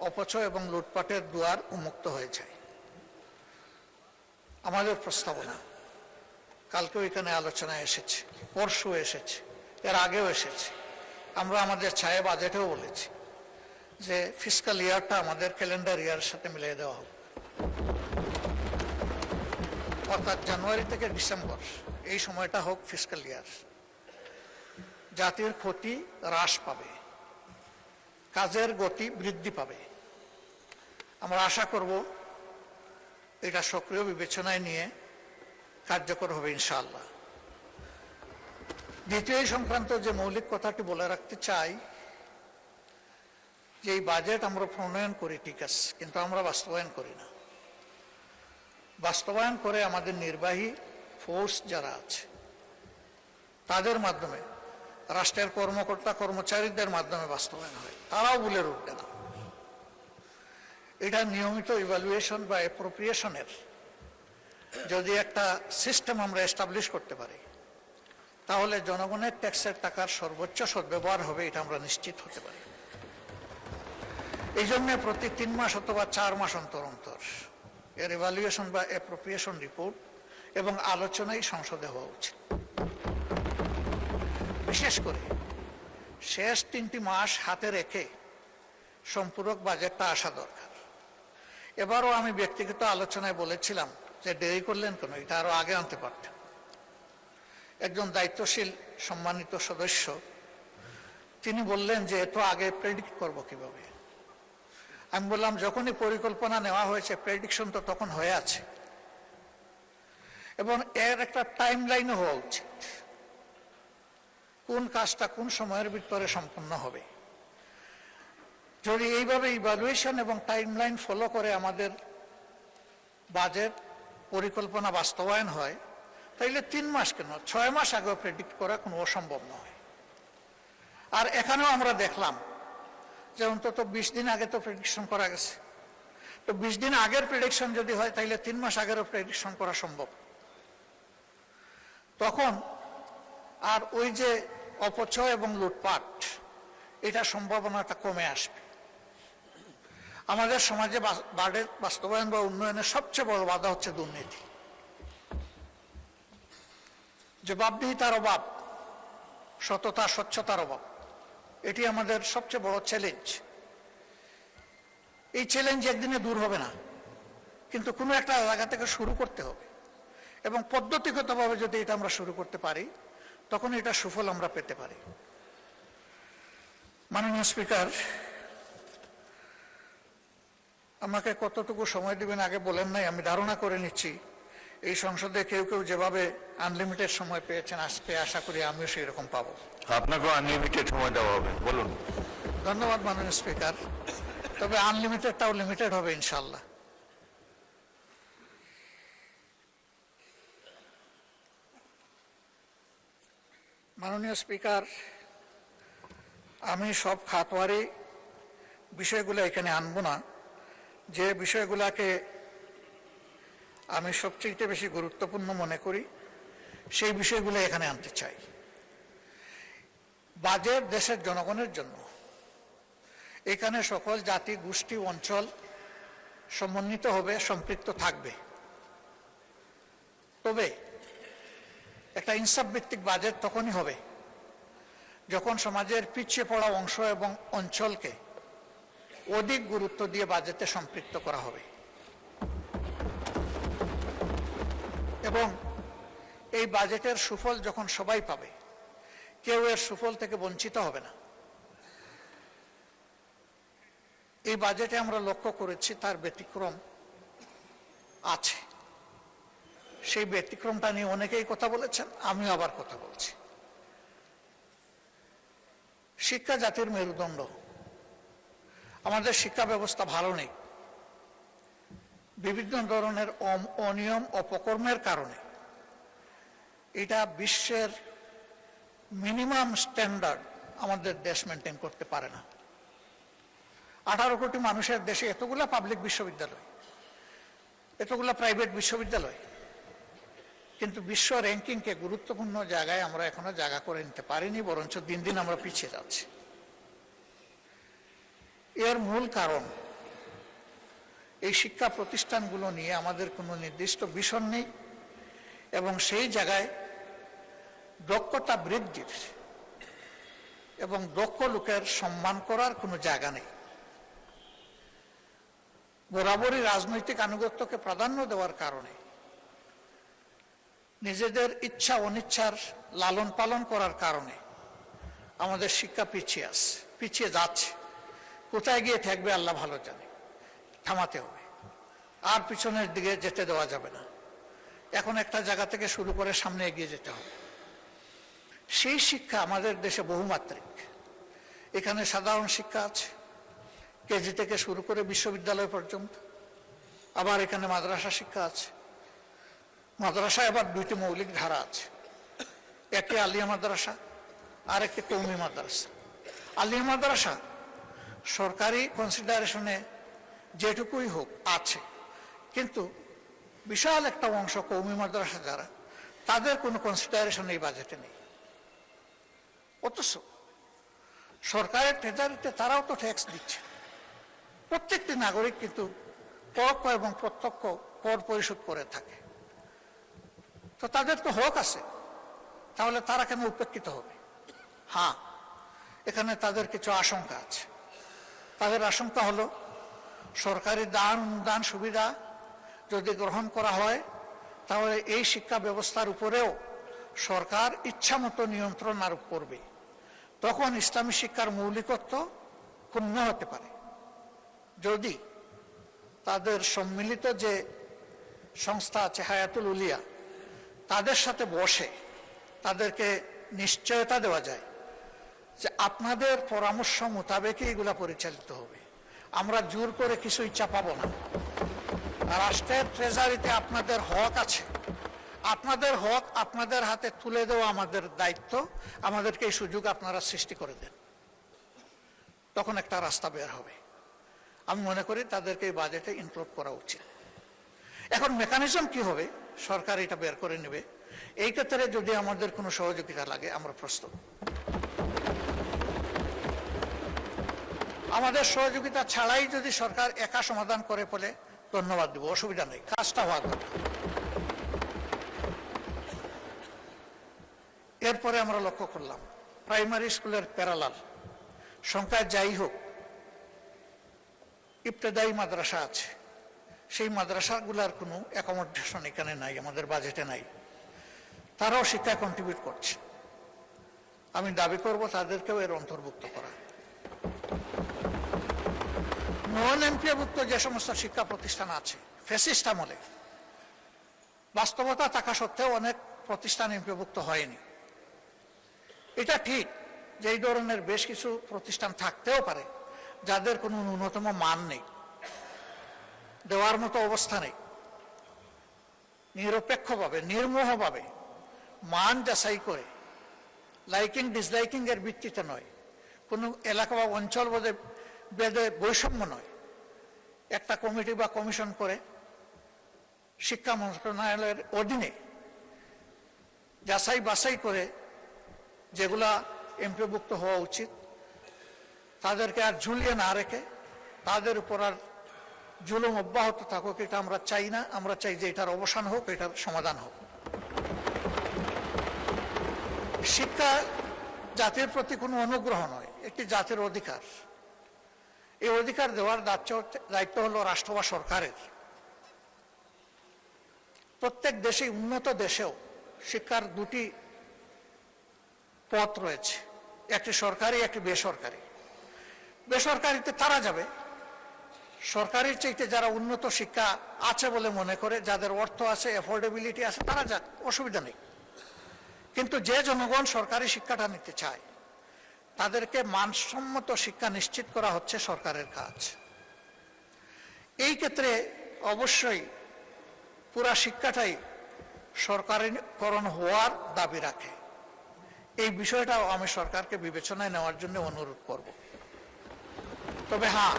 অপচয় এবং লুটপাটের দুয়ার উন্মুক্ত হয়ে যায়। আমাদের প্রস্তাবনা কালকেও এখানে আলোচনায় এসেছে, পরশু এসেছে, এর আগেও এসেছে। আমরা আমাদের ছায়া বাজেটেও বলেছি যে ফিসকাল ইয়ারটা আমাদের ক্যালেন্ডার ইয়ারের সাথে মিলিয়ে দেওয়া হবে, অর্থাৎ জানুয়ারি থেকে ডিসেম্বর এই সময়টা হোক ফিসকাল ইয়ার। জাতির ক্ষতি হ্রাস পাবে, কাজের গতি বৃদ্ধি পাবে। আমরা আশা করব এটা সক্রিয় বিবেচনায় নিয়ে কার্যকর হবে ইনশাআল্লাহ। দ্বিতীয় সংক্রান্ত যে মৌলিক কথাটি বলে রাখতে চাই যে এই বাজেট আমরা প্রণয়ন করি ঠিক আছে, কিন্তু আমরা বাস্তবায়ন করি না। বাস্তবায়ন করে আমাদের নির্বাহী ফোর্স যারা আছে তাদের মাধ্যমে, রাষ্ট্রের কর্মকর্তা কর্মচারীদের মাধ্যমে বাস্তবায়ন হয়। তারাও ভুলে উঠবে না। এটা নিয়মিত ইভ্যালুয়েশন বা অ্যাপ্রোপ্রিয়েশনের যদি একটা সিস্টেম আমরা এস্টাবলিশ করতে পারি, তাহলে জনগণের ট্যাক্সের টাকার সর্বোচ্চ সদ্ব্যবহার হবে, এটা আমরা নিশ্চিত হতে পারি। এই জন্য প্রতি 3 মাস অথবা 4 মাস অন্তর অন্তর এর ইভ্যালুয়েশন বা অ্যাপ্রোপ্রিয়েশন রিপোর্ট এবং আলোচনাই সংসদে হওয়া উচিত। বিশেষ করে শেষ 3টি মাস হাতে রেখে সম্পূরক বাজেটটা আসা দরকার। এবারও আমি ব্যক্তিগত আলোচনায় বলেছিলাম যে দেরি করলেন কেন, এটা আরো আগে আনতে পারতেন। একজন দায়িত্বশীল সম্মানিত সদস্য তিনি বললেন যে এত আগে প্রেডিক্ট করব কিভাবে। আমি বললাম যখনই পরিকল্পনা নেওয়া হয়েছে প্রেডিকশন তো তখন হয়ে আছে, এবং এর একটা টাইম লাইনও হওয়া উচিত, কোন কাজটা কোন সময়ের ভিতরে সম্পন্ন হবে। যদি এইভাবে ইভ্যালুয়েশন এবং টাইম লাইন ফলো করে আমাদের বাজেট পরিকল্পনা বাস্তবায়ন হয়, তাইলে 3 মাস কেন 6 মাস আগেও প্রেডিক্ট করা কোনো অসম্ভব নয়। আর এখানেও আমরা দেখলাম যে অন্তত 20 দিন আগে তো প্রেডিকশন করা গেছে। তো 20 দিন আগের প্রেডিকশন যদি হয় তাইলে 3 মাস আগেরও প্রেডিকশন করা সম্ভব। তখন আর ওই যে অপচয় এবং লুটপাট, এটা সম্ভাবনাটা কমে আসবে। আমাদের সমাজে বাজেট বাস্তবায়ন বা উন্নয়নের সবচেয়ে বড় বাধা হচ্ছে দুর্নীতি, জবাবদিহিতার অভাব, সততা স্বচ্ছতার অভাব। এটি আমাদের সবচেয়ে বড় চ্যালেঞ্জ। এই চ্যালেঞ্জ একদিনে দূর হবে না, কিন্তু কোনো একটা জায়গা থেকে শুরু করতে হবে, এবং পদ্ধতিগতভাবে যদি এটা আমরা শুরু করতে পারি তখন এটা সুফল আমরা পেতে পারি। মাননীয় স্পিকার, আমাকে কতটুকু সময় দিবেন আগে বলেন নাই, আমি ধারণা করে নিচ্ছি এই সংসদে কেউ কেউ যেভাবে আনলিমিটেড সময় পেয়েছেন, আজকে আশা করি আমিও সেই রকম পাবো। আপনাকেও আনলিমিটেড সময় দেওয়া হবে, বলুন। ধন্যবাদ মাননীয় স্পিকার, তবে আনলিমিটেডটাও লিমিটেড হবে ইনশাল্লাহ। মাননীয় স্পিকার, আমি সব খাতওয়ারি বিষয়গুলো এখানে আনবো না। যে বিষয়গুলোকে আমি সবচেয়ে বেশি গুরুত্বপূর্ণ মনে করি সেই বিষয়গুলো এখানে আনতে চাই। বাজেট দেশের জনগণের জন্য, এখানে সকল জাতি গোষ্ঠী অঞ্চল সমন্বিত হবে, সম্পৃক্ত থাকবে। তবে একটা ইনসাফ ভিত্তিক বাজেট তখনই হবে যখন সমাজের পিছিয়ে পড়া অংশ এবং অঞ্চলকে অধিক গুরুত্ব দিয়ে বাজেটে সম্পৃক্ত করা হবে, এবং এই বাজেটের সুফল যখন সবাই পাবে, কেউ এর সুফল থেকে বঞ্চিত হবে না। এই বাজেটে আমরা লক্ষ্য করেছি তার ব্যতিক্রম আছে। সেই ব্যতিক্রমটা নিয়ে অনেকেই কথা বলেছেন, আমিও আবার কথা বলছি। শিক্ষা জাতির মেরুদণ্ড। আমাদের শিক্ষা ব্যবস্থা ভালো নেই। বিভিন্ন ধরনের অনিয়ম অপকর্মের কারণে এটা বিশ্বের মিনিমাম স্ট্যান্ডার্ড আমাদের দেশ মেনটেন করতে পারে না। 18 কোটি মানুষের দেশে এতগুলা পাবলিক বিশ্ববিদ্যালয়, এতগুলা প্রাইভেট বিশ্ববিদ্যালয়, কিন্তু বিশ্ব র্যাঙ্কিংকে গুরুত্বপূর্ণ জায়গায় আমরা এখনো জায়গা করে নিতে পারিনি, বরঞ্চ দিন দিন আমরা পিছিয়ে যাচ্ছি। এর মূল কারণ এই শিক্ষা প্রতিষ্ঠানগুলো নিয়ে আমাদের কোনো নির্দিষ্ট ভিশন নেই এবং সেই জায়গায় দক্ষতা বৃদ্ধির এবং দক্ষ লোকের সম্মান করার কোনো জায়গা নেই। বরাবরই রাজনৈতিক আনুগত্যকে প্রাধান্য দেওয়ার কারণে নিজেদের ইচ্ছা অনিচ্ছার লালন পালন করার কারণে আমাদের শিক্ষা পিছিয়ে যাচ্ছে। কোথায় গিয়ে ঠেকবে আল্লাহ ভালো জানে। থামাতে হবে, আর পিছনের দিকে যেতে দেওয়া যাবে না। এখন একটা জায়গা থেকে শুরু করে সামনে এগিয়ে যেতে হবে। সেই শিক্ষা আমাদের দেশে বহুমাত্রিক। এখানে সাধারণ শিক্ষা আছে, কেজি থেকে শুরু করে বিশ্ববিদ্যালয় পর্যন্ত। আবার এখানে মাদ্রাসা শিক্ষা আছে। মাদ্রাসায় আবার 2টি মৌলিক ধারা আছে, একটি আলিয়া মাদ্রাসা আর একটি কওমি মাদ্রাসা। আলিয়া মাদ্রাসা সরকারি কনসিডারেশনে যেটুকুই হোক আছে, কিন্তু বিশাল একটা অংশ কওমি মাদ্রাসা যারা, তাদের কোনো কনসিডারেশন এই বাজেটে নেই। অথচ সরকারের ট্রেজারিতে তারাও তো ট্যাক্স দিচ্ছে। প্রত্যেকটি নাগরিক কিন্তু পরোক্ষ এবং প্রত্যক্ষ কর পরিশোধ করে থাকে। তো তাদের তো হক আছে, তাহলে তারা কেন উপেক্ষিত হবে? হ্যাঁ, এখানে তাদের কিছু আশঙ্কা আছে। তাদের আশঙ্কা হলো সরকারি দান অনুদান সুবিধা যদি গ্রহণ করা হয়, তাহলে এই শিক্ষা ব্যবস্থার উপরেও সরকার ইচ্ছামতো নিয়ন্ত্রণ আরোপ করবে। তখন ইসলামী শিক্ষার মৌলিকত্ব ক্ষুণ্ণ হতে পারে। যদি তাদের সম্মিলিত যে সংস্থা আছে হায়াতুল উলিয়া, তাদের সাথে বসে তাদেরকে নিশ্চয়তা দেওয়া যায় যে আপনাদের পরামর্শ মোতাবেকই এগুলা পরিচালিত হবে, আমরা জোর করে কিছুই চাপাবো না। রাষ্ট্রের ট্রেজারিতে আপনাদের হক আছে, আপনাদের হক আপনাদের হাতে তুলে দেওয়া আমাদের দায়িত্ব। আমাদেরকে এই সুযোগ আপনারা সৃষ্টি করে দেন, তখন একটা রাস্তা বের হবে। আমি মনে করি তাদেরকে এই বাজেটে ইনক্লুড করা উচিত। এখন মেকানিজম কি হবে, সরকার এটা বের করে নেবে। এই ক্ষেত্রে যদি আমাদের কোনো সহযোগিতা লাগে, আমরা প্রস্তুত। আমাদের সহযোগিতা ছাড়াই যদি সরকার একা সমাধান করে বলে ধন্যবাদ দেব, অসুবিধা নেই, কাজটা হওয়া দরকার। এরপরে আমরা লক্ষ্য করলাম প্রাইমারি স্কুলের প্যারালাল সংখ্যায় যাই হোক, ইবতেদায়ী মাদ্রাসা আছে, সেই মাদ্রাসাগুলার কোনো অ্যাকোমোডেশন এখানে নাই, আমাদের বাজেটে নাই। তারাও শিক্ষায় কন্ট্রিবিউট করছে। আমি দাবি করব তাদেরকেও এর অন্তর্ভুক্ত করা। নন এমপিভুক্ত যে সমস্ত শিক্ষা প্রতিষ্ঠান আছে, ফ্যাসিস্ট আমলে বাস্তবতা থাকা সত্ত্বেও অনেক প্রতিষ্ঠান এমপিভুক্ত হয়নি। এটা ঠিক যে এই ধরনের বেশ কিছু প্রতিষ্ঠান থাকতেও পারে যাদের কোনো ন্যূনতম মান নেই, দেওয়ার মতো অবস্থা নেই। নিরপেক্ষভাবে নির্মোহভাবে মান যাচাই করে, লাইকিং ডিসলাইকিং এর ভিত্তিতে নয়, কোনো এলাকা বা অঞ্চল বেদে বৈষম্য নয়, একটা কমিটি বা কমিশন করে শিক্ষা মন্ত্রণালয়ের অধীনে যাচাই বাছাই করে যেগুলা এমপিভুক্ত হওয়া উচিত, তাদেরকে আর ঝুলিয়ে না রেখে তাদের উপর আর জুলুম অব্যাহত থাকুক, এটা আমরা চাই না। আমরা চাই যে এটার অবসান হোক, এটার সমাধান হোক। শিক্ষা জাতির প্রতি কোনো অনুগ্রহ নয়, একটি জাতির অধিকার। এই অধিকার দেওয়ার দায়িত্ব হলো রাষ্ট্র বা সরকারের। প্রত্যেক দেশে, উন্নত দেশেও শিক্ষার দুটি পথ রয়েছে, একটি সরকারি, একটি বেসরকারি। বেসরকারিতে তারা যাবে, সরকারির চাইতে যারা উন্নত শিক্ষা আছে বলে মনে করে, যাদের অর্থ আছে, অ্যাফোর্ডেবিলিটি আছে, তারা যাক, অসুবিধা নেই। কিন্তু যে জনগণ সরকারি শিক্ষাটা নিতে চায় তাদেরকে মানসম্মত শিক্ষা নিশ্চিত করা হচ্ছে সরকারের কাজ। এই ক্ষেত্রে অবশ্যই পুরা শিক্ষাটাই সরকারিকরণ হওয়ার দাবি রাখে। এই বিষয়টাও আমি সরকারকে বিবেচনায় নেওয়ার জন্য অনুরোধ করব। তবে হ্যাঁ,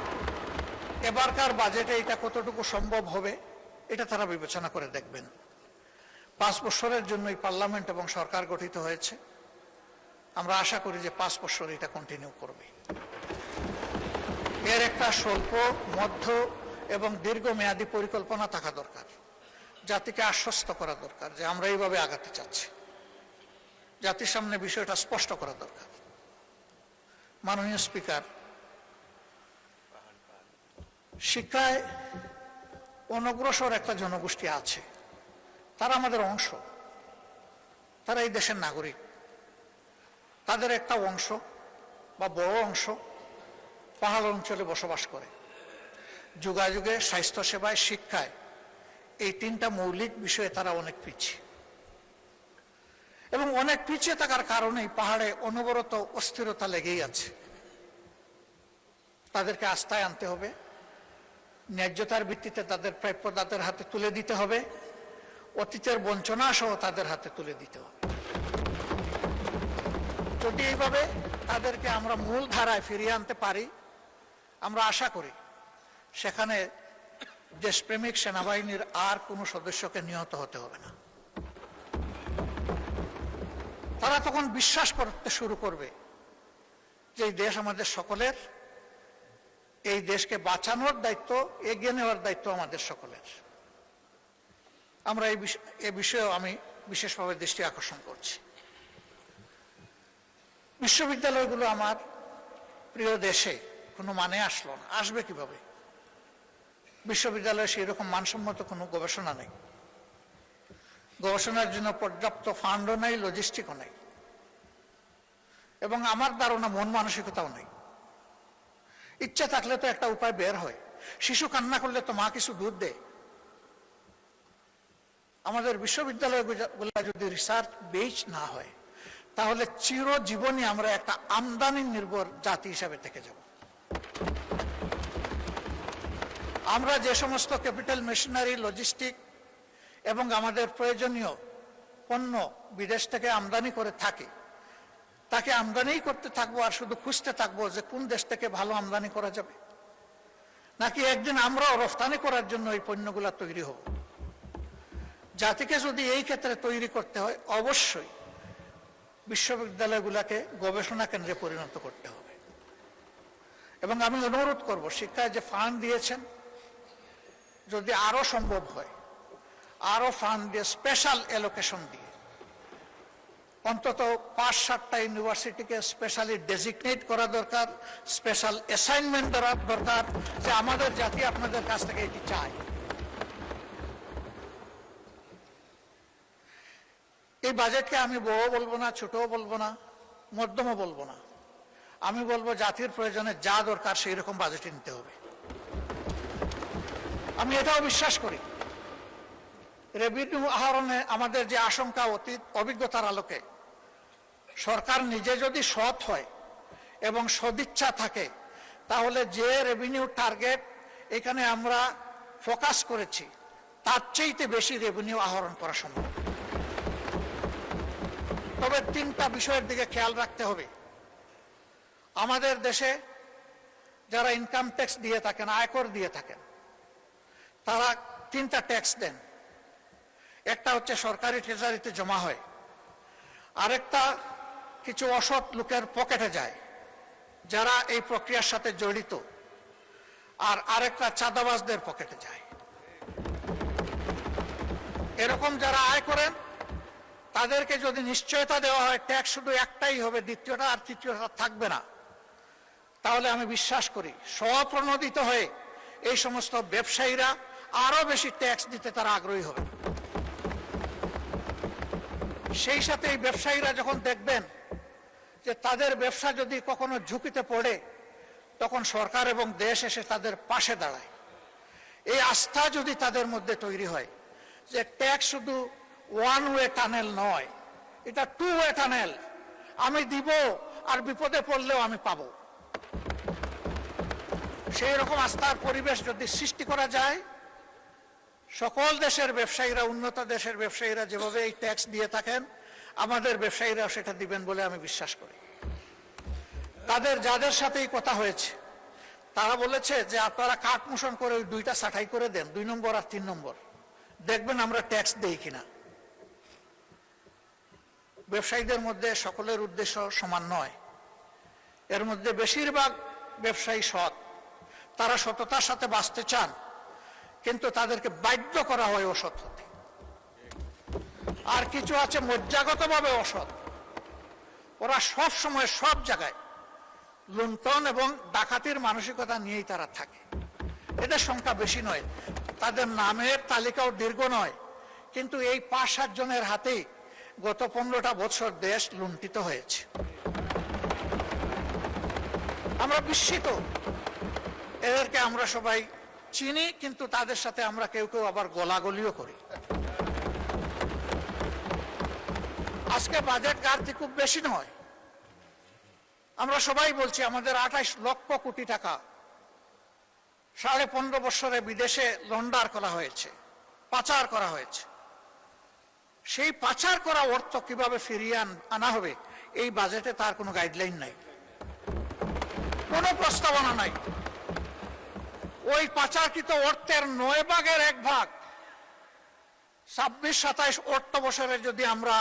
এবারকার বাজেটে এটা কতটুকু সম্ভব হবে এটা তারা বিবেচনা করে দেখবেন। 5 বছরের জন্যই পার্লামেন্ট এবং সরকার গঠিত হয়েছে। আমরা আশা করি যে 5 বছর এটা কন্টিনিউ করবে। এর একটা স্বল্প, মধ্য এবং দীর্ঘমেয়াদী পরিকল্পনা থাকা দরকার। জাতিকে আশ্বস্ত করা দরকার যে আমরা এইভাবে আগাতে চাচ্ছি। জাতির সামনে বিষয়টা স্পষ্ট করা দরকার। মাননীয় স্পিকার, শিক্ষায় অনগ্রসর একটা জনগোষ্ঠী আছে, তারা আমাদের অংশ, তারা এই দেশের নাগরিক। তাদের একটা অংশ বা বড় অংশ পাহাড় অঞ্চলে বসবাস করে। যোগাযোগে, স্বাস্থ্যসেবায়, শিক্ষায়, এই 3টা মৌলিক বিষয়ে তারা অনেক পিছিয়ে। এবং অনেক পিছিয়ে থাকার কারণেই পাহাড়ে অনবরত অস্থিরতা লেগেই আছে। তাদেরকে আস্থায় আনতে হবে, ন্যায্যতার ভিত্তিতে তাদের প্রাপ্য তাদের হাতে তুলে দিতে হবে, অতীতের বঞ্চনা সহ তাদের হাতে তুলে দিতে হবে। যদি এইভাবে তাদেরকে আমরা মূল ধারায় ফিরিয়ে আনতে পারি, আমরা আশা করি সেখানে দেশপ্রেমিক সেনাবাহিনীর আর কোনো সদস্যকে নিহত হতে হবে না। তারা তখন বিশ্বাস করতে শুরু করবে যে এই দেশ আমাদের সকলের, এই দেশকে বাঁচানোর দায়িত্ব, এগিয়ে নেওয়ার দায়িত্ব আমাদের সকলের। আমরা এই বিষয়েও আমি বিশেষভাবে দৃষ্টি আকর্ষণ করছি। বিশ্ববিদ্যালয়গুলো আমার প্রিয় দেশে কোনো মানে আসলো না, আসবে কিভাবে? বিশ্ববিদ্যালয়ে সেই রকম মানসম্মত কোনো গবেষণা নেই, গবেষণার জন্য পর্যাপ্ত ফান্ডও নেই, লজিস্টিকও নেই, এবং আমার ধারণা মন মানসিকতাও নেই। ইচ্ছা থাকলে তো একটা উপায় বের হয়। শিশু কান্না করলে তো মা কিছু দুধ দেয়। আমাদের বিশ্ববিদ্যালয়গুলো যদি রিসার্চ বেস না হয় তাহলে চিরজীবনই আমরা একটা আমদানি নির্ভর জাতি হিসাবে থেকে যাব। আমরা যে সমস্ত ক্যাপিটাল মেশিনারি, লজিস্টিক এবং আমাদের প্রয়োজনীয় পণ্য বিদেশ থেকে আমদানি করে থাকি, তাকে আমদানিই করতে থাকবো আর শুধু খুঁজতে থাকবো যে কোন দেশ থেকে ভালো আমদানি করা যাবে, নাকি একদিন আমরাও রফতানি করার জন্য এই পণ্যগুলো তৈরি হব? জাতিকে যদি এই ক্ষেত্রে তৈরি করতে হয়, অবশ্যই বিশ্ববিদ্যালয়গুলোকে গবেষণা কেন্দ্রে পরিণত করতে হবে। এবং আমি অনুরোধ করব, শিক্ষায় যে ফান্ড দিয়েছেন যদি আরো সম্ভব হয়, আরো ফান্ড দিয়ে, স্পেশাল অ্যালোকেশন দিয়ে অন্তত 5-7টা ইউনিভার্সিটিকে স্পেশালি ডেজিগনেট করা দরকার, স্পেশাল অ্যাসাইনমেন্ট দেওয়া দরকার যে আমাদের জাতি আপনাদের কাছ থেকে এটি চায়। এই বাজেটকে আমি বড় বলবো না, ছোটও বলবো না, মধ্যমও বলবো না। আমি বলবো জাতির প্রয়োজনে যা দরকার সেই রকম বাজেট নিতে হবে। আমি এটাও বিশ্বাস করি, রেভিনিউ আহরণে আমাদের যে আশঙ্কা, অতীত অভিজ্ঞতার আলোকে সরকার নিজে যদি সৎ হয় এবং সদিচ্ছা থাকে, তাহলে যে রেভিনিউ টার্গেট এখানে আমরা ফোকাস করেছি তার চাইতে বেশি রেভিনিউ আহরণ করা সম্ভব। তবে 3টা বিষয়ের দিকে খেয়াল রাখতে হবে। আমাদের দেশে যারা ইনকাম ট্যাক্স দিয়ে থাকেন, আয়কর দিয়ে থাকেন, তারা 3টা ট্যাক্স দেন। একটা হচ্ছে সরকারি ট্রেজারিতে জমা হয়, আরেকটা কিছু অসৎ লোকের পকেটে যায় যারা এই প্রক্রিয়ার সাথে জড়িত, আর আরেকটা চাঁদাবাজদের পকেটে যায়। এরকম যারা আয় করেন তাদেরকে যদি নিশ্চয়তা দেওয়া হয় ট্যাক্স শুধু একটাই হবে, দ্বিতীয়টা আর তৃতীয়টা থাকবে না, তাহলে আমি বিশ্বাস করি স্বপ্রণোদিত হয়ে এই সমস্ত ব্যবসায়ীরা আরো বেশি ট্যাক্স দিতে তারা আগ্রহী হবে। সেই সাথে এই ব্যবসায়ীরা যখন দেখবেন যে তাদের ব্যবসা যদি কখনো ঝুঁকিতে পড়ে, তখন সরকার এবং দেশ এসে তাদের পাশে দাঁড়ায়। এই আস্থা যদি তাদের মধ্যে তৈরি হয় যে ট্যাক্স শুধু ওয়ান ওয়ে টানেল নয়, এটা টু ওয়ে টানেল, আমি দিব আর বিপদে পড়লেও আমি পাবো, সেই রকম আস্থার পরিবেশ যদি সৃষ্টি করা যায়, সকল দেশের ব্যবসায়ীরা, উন্নত দেশের ব্যবসায়ীরা যেভাবে এই ট্যাক্স দিয়ে থাকেন, আমাদের ব্যবসায়ীরাও সেটা দিবেন বলে আমি বিশ্বাস করি। তাদের যাদের সাথেই কথা হয়েছে তারা বলেছে যে আপনারা কাট মোশন করে ওই দুইটা ছাঁটাই করে দেন, 2 নম্বর আর 3 নম্বর, দেখবেন আমরা ট্যাক্স দেই কিনা। ব্যবসায়ীদের মধ্যে সকলের উদ্দেশ্য সমান নয়, এর মধ্যে বেশিরভাগ ব্যবসায়ী সৎ, তারা সততার সাথে বাঁচতে চান, কিন্তু তাদেরকে বাধ্য করা হয় অসৎ হতে। আর কিছু আছে মজ্জাগতভাবে অসৎ, ওরা সব সময় সব জায়গায় লুণ্ঠন এবং ডাকাতির মানসিকতা নিয়েই তারা থাকে। এদের সংখ্যা বেশি নয়, তাদের নামের তালিকাও দীর্ঘ নয়, কিন্তু এই 5-7 জনের হাতেই গত 15টা বছর দেশ লুণ্ঠিত হয়েছে। আমরা বিস্মিত, এদেরকে আমরা সবাই চিনি, কিন্তু তাদের সাথে আমরা কেউ কেউ আবার গলাগলিও করি। আজকে বাজেট ঘাটতি খুব বেশি নয়, আমরা সবাই বলছি আমাদের 28 লক্ষ কোটি টাকা 15.5 বছরে বিদেশে লন্ডার করা হয়েছে, পাচার করা হয়েছে। সেই পাচার করা অর্থ কিভাবে ফিরিয়ে আনা হবে, এই বাজেটে তার কোনো গাইডলাইন নাই, কোনো প্রস্তাবনা নাই। ওই পাচারকৃত অর্থের 9 ভাগের 1 ভাগ 26-27 অর্থ বছরে যদি আমরা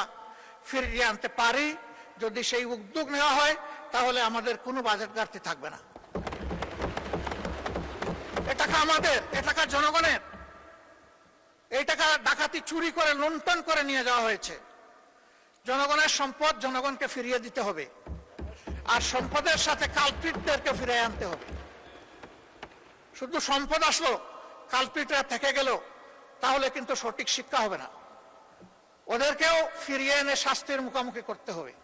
ফিরিয়ে আনতে পারি, যদি সেই উদ্যোগ নেওয়া হয়, তাহলে আমাদের কোনো বাজেট ঘাটতি থাকবে না। এ টাকা আমাদের, এ টাকা জনগণের। এই টাকা ডাকাতি, চুরি করে, লুণ্ঠন করে নিয়ে যাওয়া হয়েছে। জনগণের সম্পদ জনগণকে ফিরিয়ে দিতে হবে, আর সম্পদের সাথে কালপ্রিটদেরকে ফিরিয়ে আনতে হবে। শুধু সম্পদ আসলো, কালপ্রিটরা থেকে গেল, তাহলে কিন্তু সঠিক শিক্ষা হবে না। ওদেরকেও ফিরিয়ে এনে শাস্তির মুখোমুখি করতে হবে,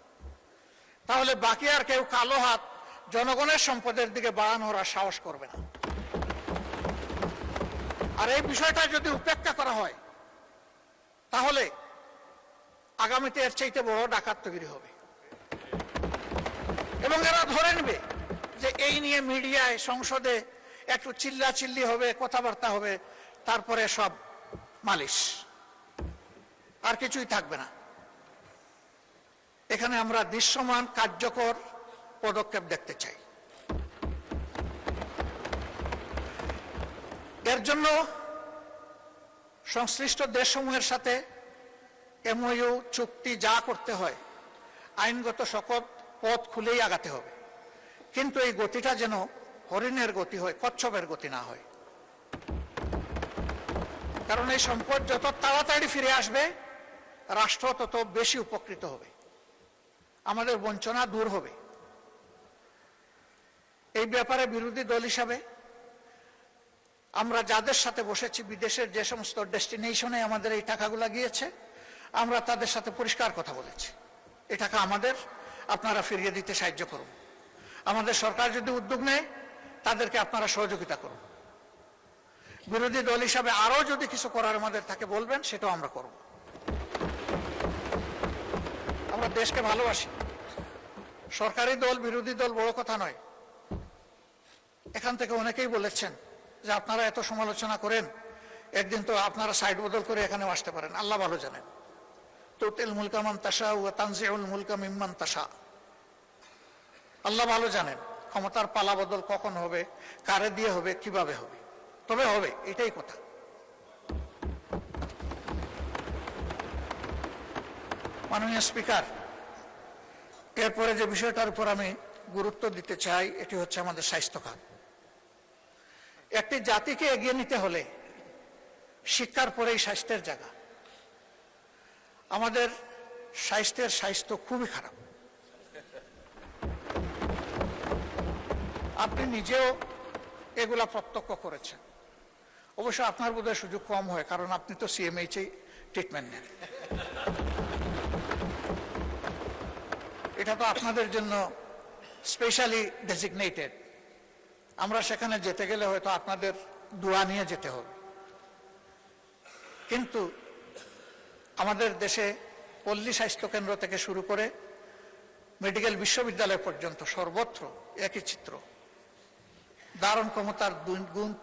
তাহলে বাকি আর কেউ কালো হাত জনগণের সম্পদের দিকে বাড়ানোর আর সাহস করবে না। আর এই বিষয়টা যদি উপেক্ষা করা হয়, তাহলে আগামীতে এর চাইতে বড় ডাকাত তৈরি হবে, এবং এরা ধরে নেবে যে এই নিয়ে মিডিয়ায়, সংসদে একটু চিল্লাচিল্লি হবে, কথাবার্তা হবে, তারপরে সব মালিশ, আর কিছুই থাকবে না। এখানে আমরা দৃশ্যমান কার্যকর পদক্ষেপ দেখতে চাই। এর জন্য সংশ্লিষ্ট দেশসমূহের সাথে এমওইউ, চুক্তি যা করতে হয়, আইনগত সকল পথ খুলেই আগাতে হবে, কিন্তু এই গতিটা যেন হরিণের গতি হয়, কচ্ছপের গতি না হয়। কারণ এই সম্পদ যত তাড়াতাড়ি ফিরে আসবে, রাষ্ট্র তত বেশি উপকৃত হবে, আমাদের বঞ্চনা দূর হবে। এই ব্যাপারে বিরোধী দল হিসাবে আমরা যাদের সাথে বসেছি, বিদেশের যে সমস্ত ডেস্টিনেশনে আমাদের এই টাকাগুলো গিয়েছে, আমরা তাদের সাথে পরিষ্কার কথা বলেছি, এই টাকা আমাদের, আপনারা ফিরিয়ে দিতে সাহায্য করুন। আমাদের সরকার যদি উদ্যোগ নেয়, তাদেরকে আপনারা সহযোগিতা করুন। বিরোধী দল হিসাবে আরো যদি কিছু করার আমাদের থাকে বলবেন, সেটাও আমরা করব। আমরা দেশকে ভালোবাসি, সরকারি দল বিরোধী দল বড় কথা নয়। এখান থেকে অনেকেই বলেছেন যে আপনারা এত সমালোচনা করেন, একদিন তো আপনারা সাইড বদল করে এখানে আসতে পারেন। আল্লাহ ভালো জানেন, তুতিল মুলকা মান তাশা ওয়া তানজিউল মুলকা মিম্মান তাশা। আল্লাহ ভালো জানেন ক্ষমতার পালা বদল কখন হবে, কারে দিয়ে হবে, কিভাবে হবে, তবে হবে, এটাই কথা। মাননীয় স্পিকার, এরপরে যে বিষয়টার উপর আমি গুরুত্ব দিতে চাই, এটি হচ্ছে আমাদের স্বাস্থ্য খাত। একটি জাতিকে এগিয়ে নিতে হলে শিক্ষার পরেই স্বাস্থ্যের জায়গা। আমাদের স্বাস্থ্য খুবই খারাপ। আপনি নিজেও এগুলা প্রত্যক্ষ করেছেন। অবশ্য আপনার বোধহয় সুযোগ কম হয়, কারণ আপনি তো সিএমএইচ ট্রিটমেন্ট নেন। এটা তো আপনাদের জন্য স্পেশালি ডেজিগনেটেড। আমরা সেখানে যেতে গেলে হয়তো আপনাদের দোয়া নিয়ে যেতে হবে। কিন্তু আমাদের দেশে পল্লী স্বাস্থ্য কেন্দ্র থেকে শুরু করে মেডিকেল বিশ্ববিদ্যালয় পর্যন্ত সর্বত্র একই চিত্র। ধারণ ক্ষমতার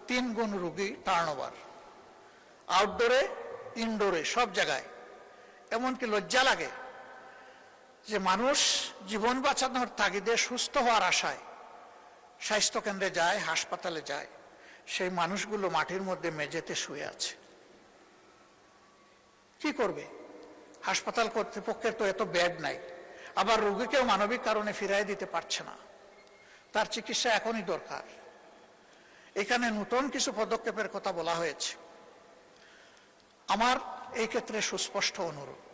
3 গুণ রোগী টার্নওভার, আউটডোরে ইনডোরে সব জায়গায়। এমনকি লজ্জা লাগে যে মানুষ জীবন বাঁচানোর তাগিদে সুস্থ হওয়ার আশায় স্বাস্থ্য কেন্দ্রে যায়, হাসপাতালে যায়, সেই মানুষগুলো মাটির মধ্যে মেঝেতে শুয়ে আছে। কি করবে? হাসপাতাল কর্তৃপক্ষের তো এত বেড নাই, আবার রোগীকেও মানবিক কারণে ফিরাই দিতে পারছে না। তার চিকিৎসা এখনই দরকার। এখানে নতুন কিছু পদক্ষেপের কথা বলা হয়েছে। আমার এই ক্ষেত্রে সুস্পষ্ট অনুরোধ,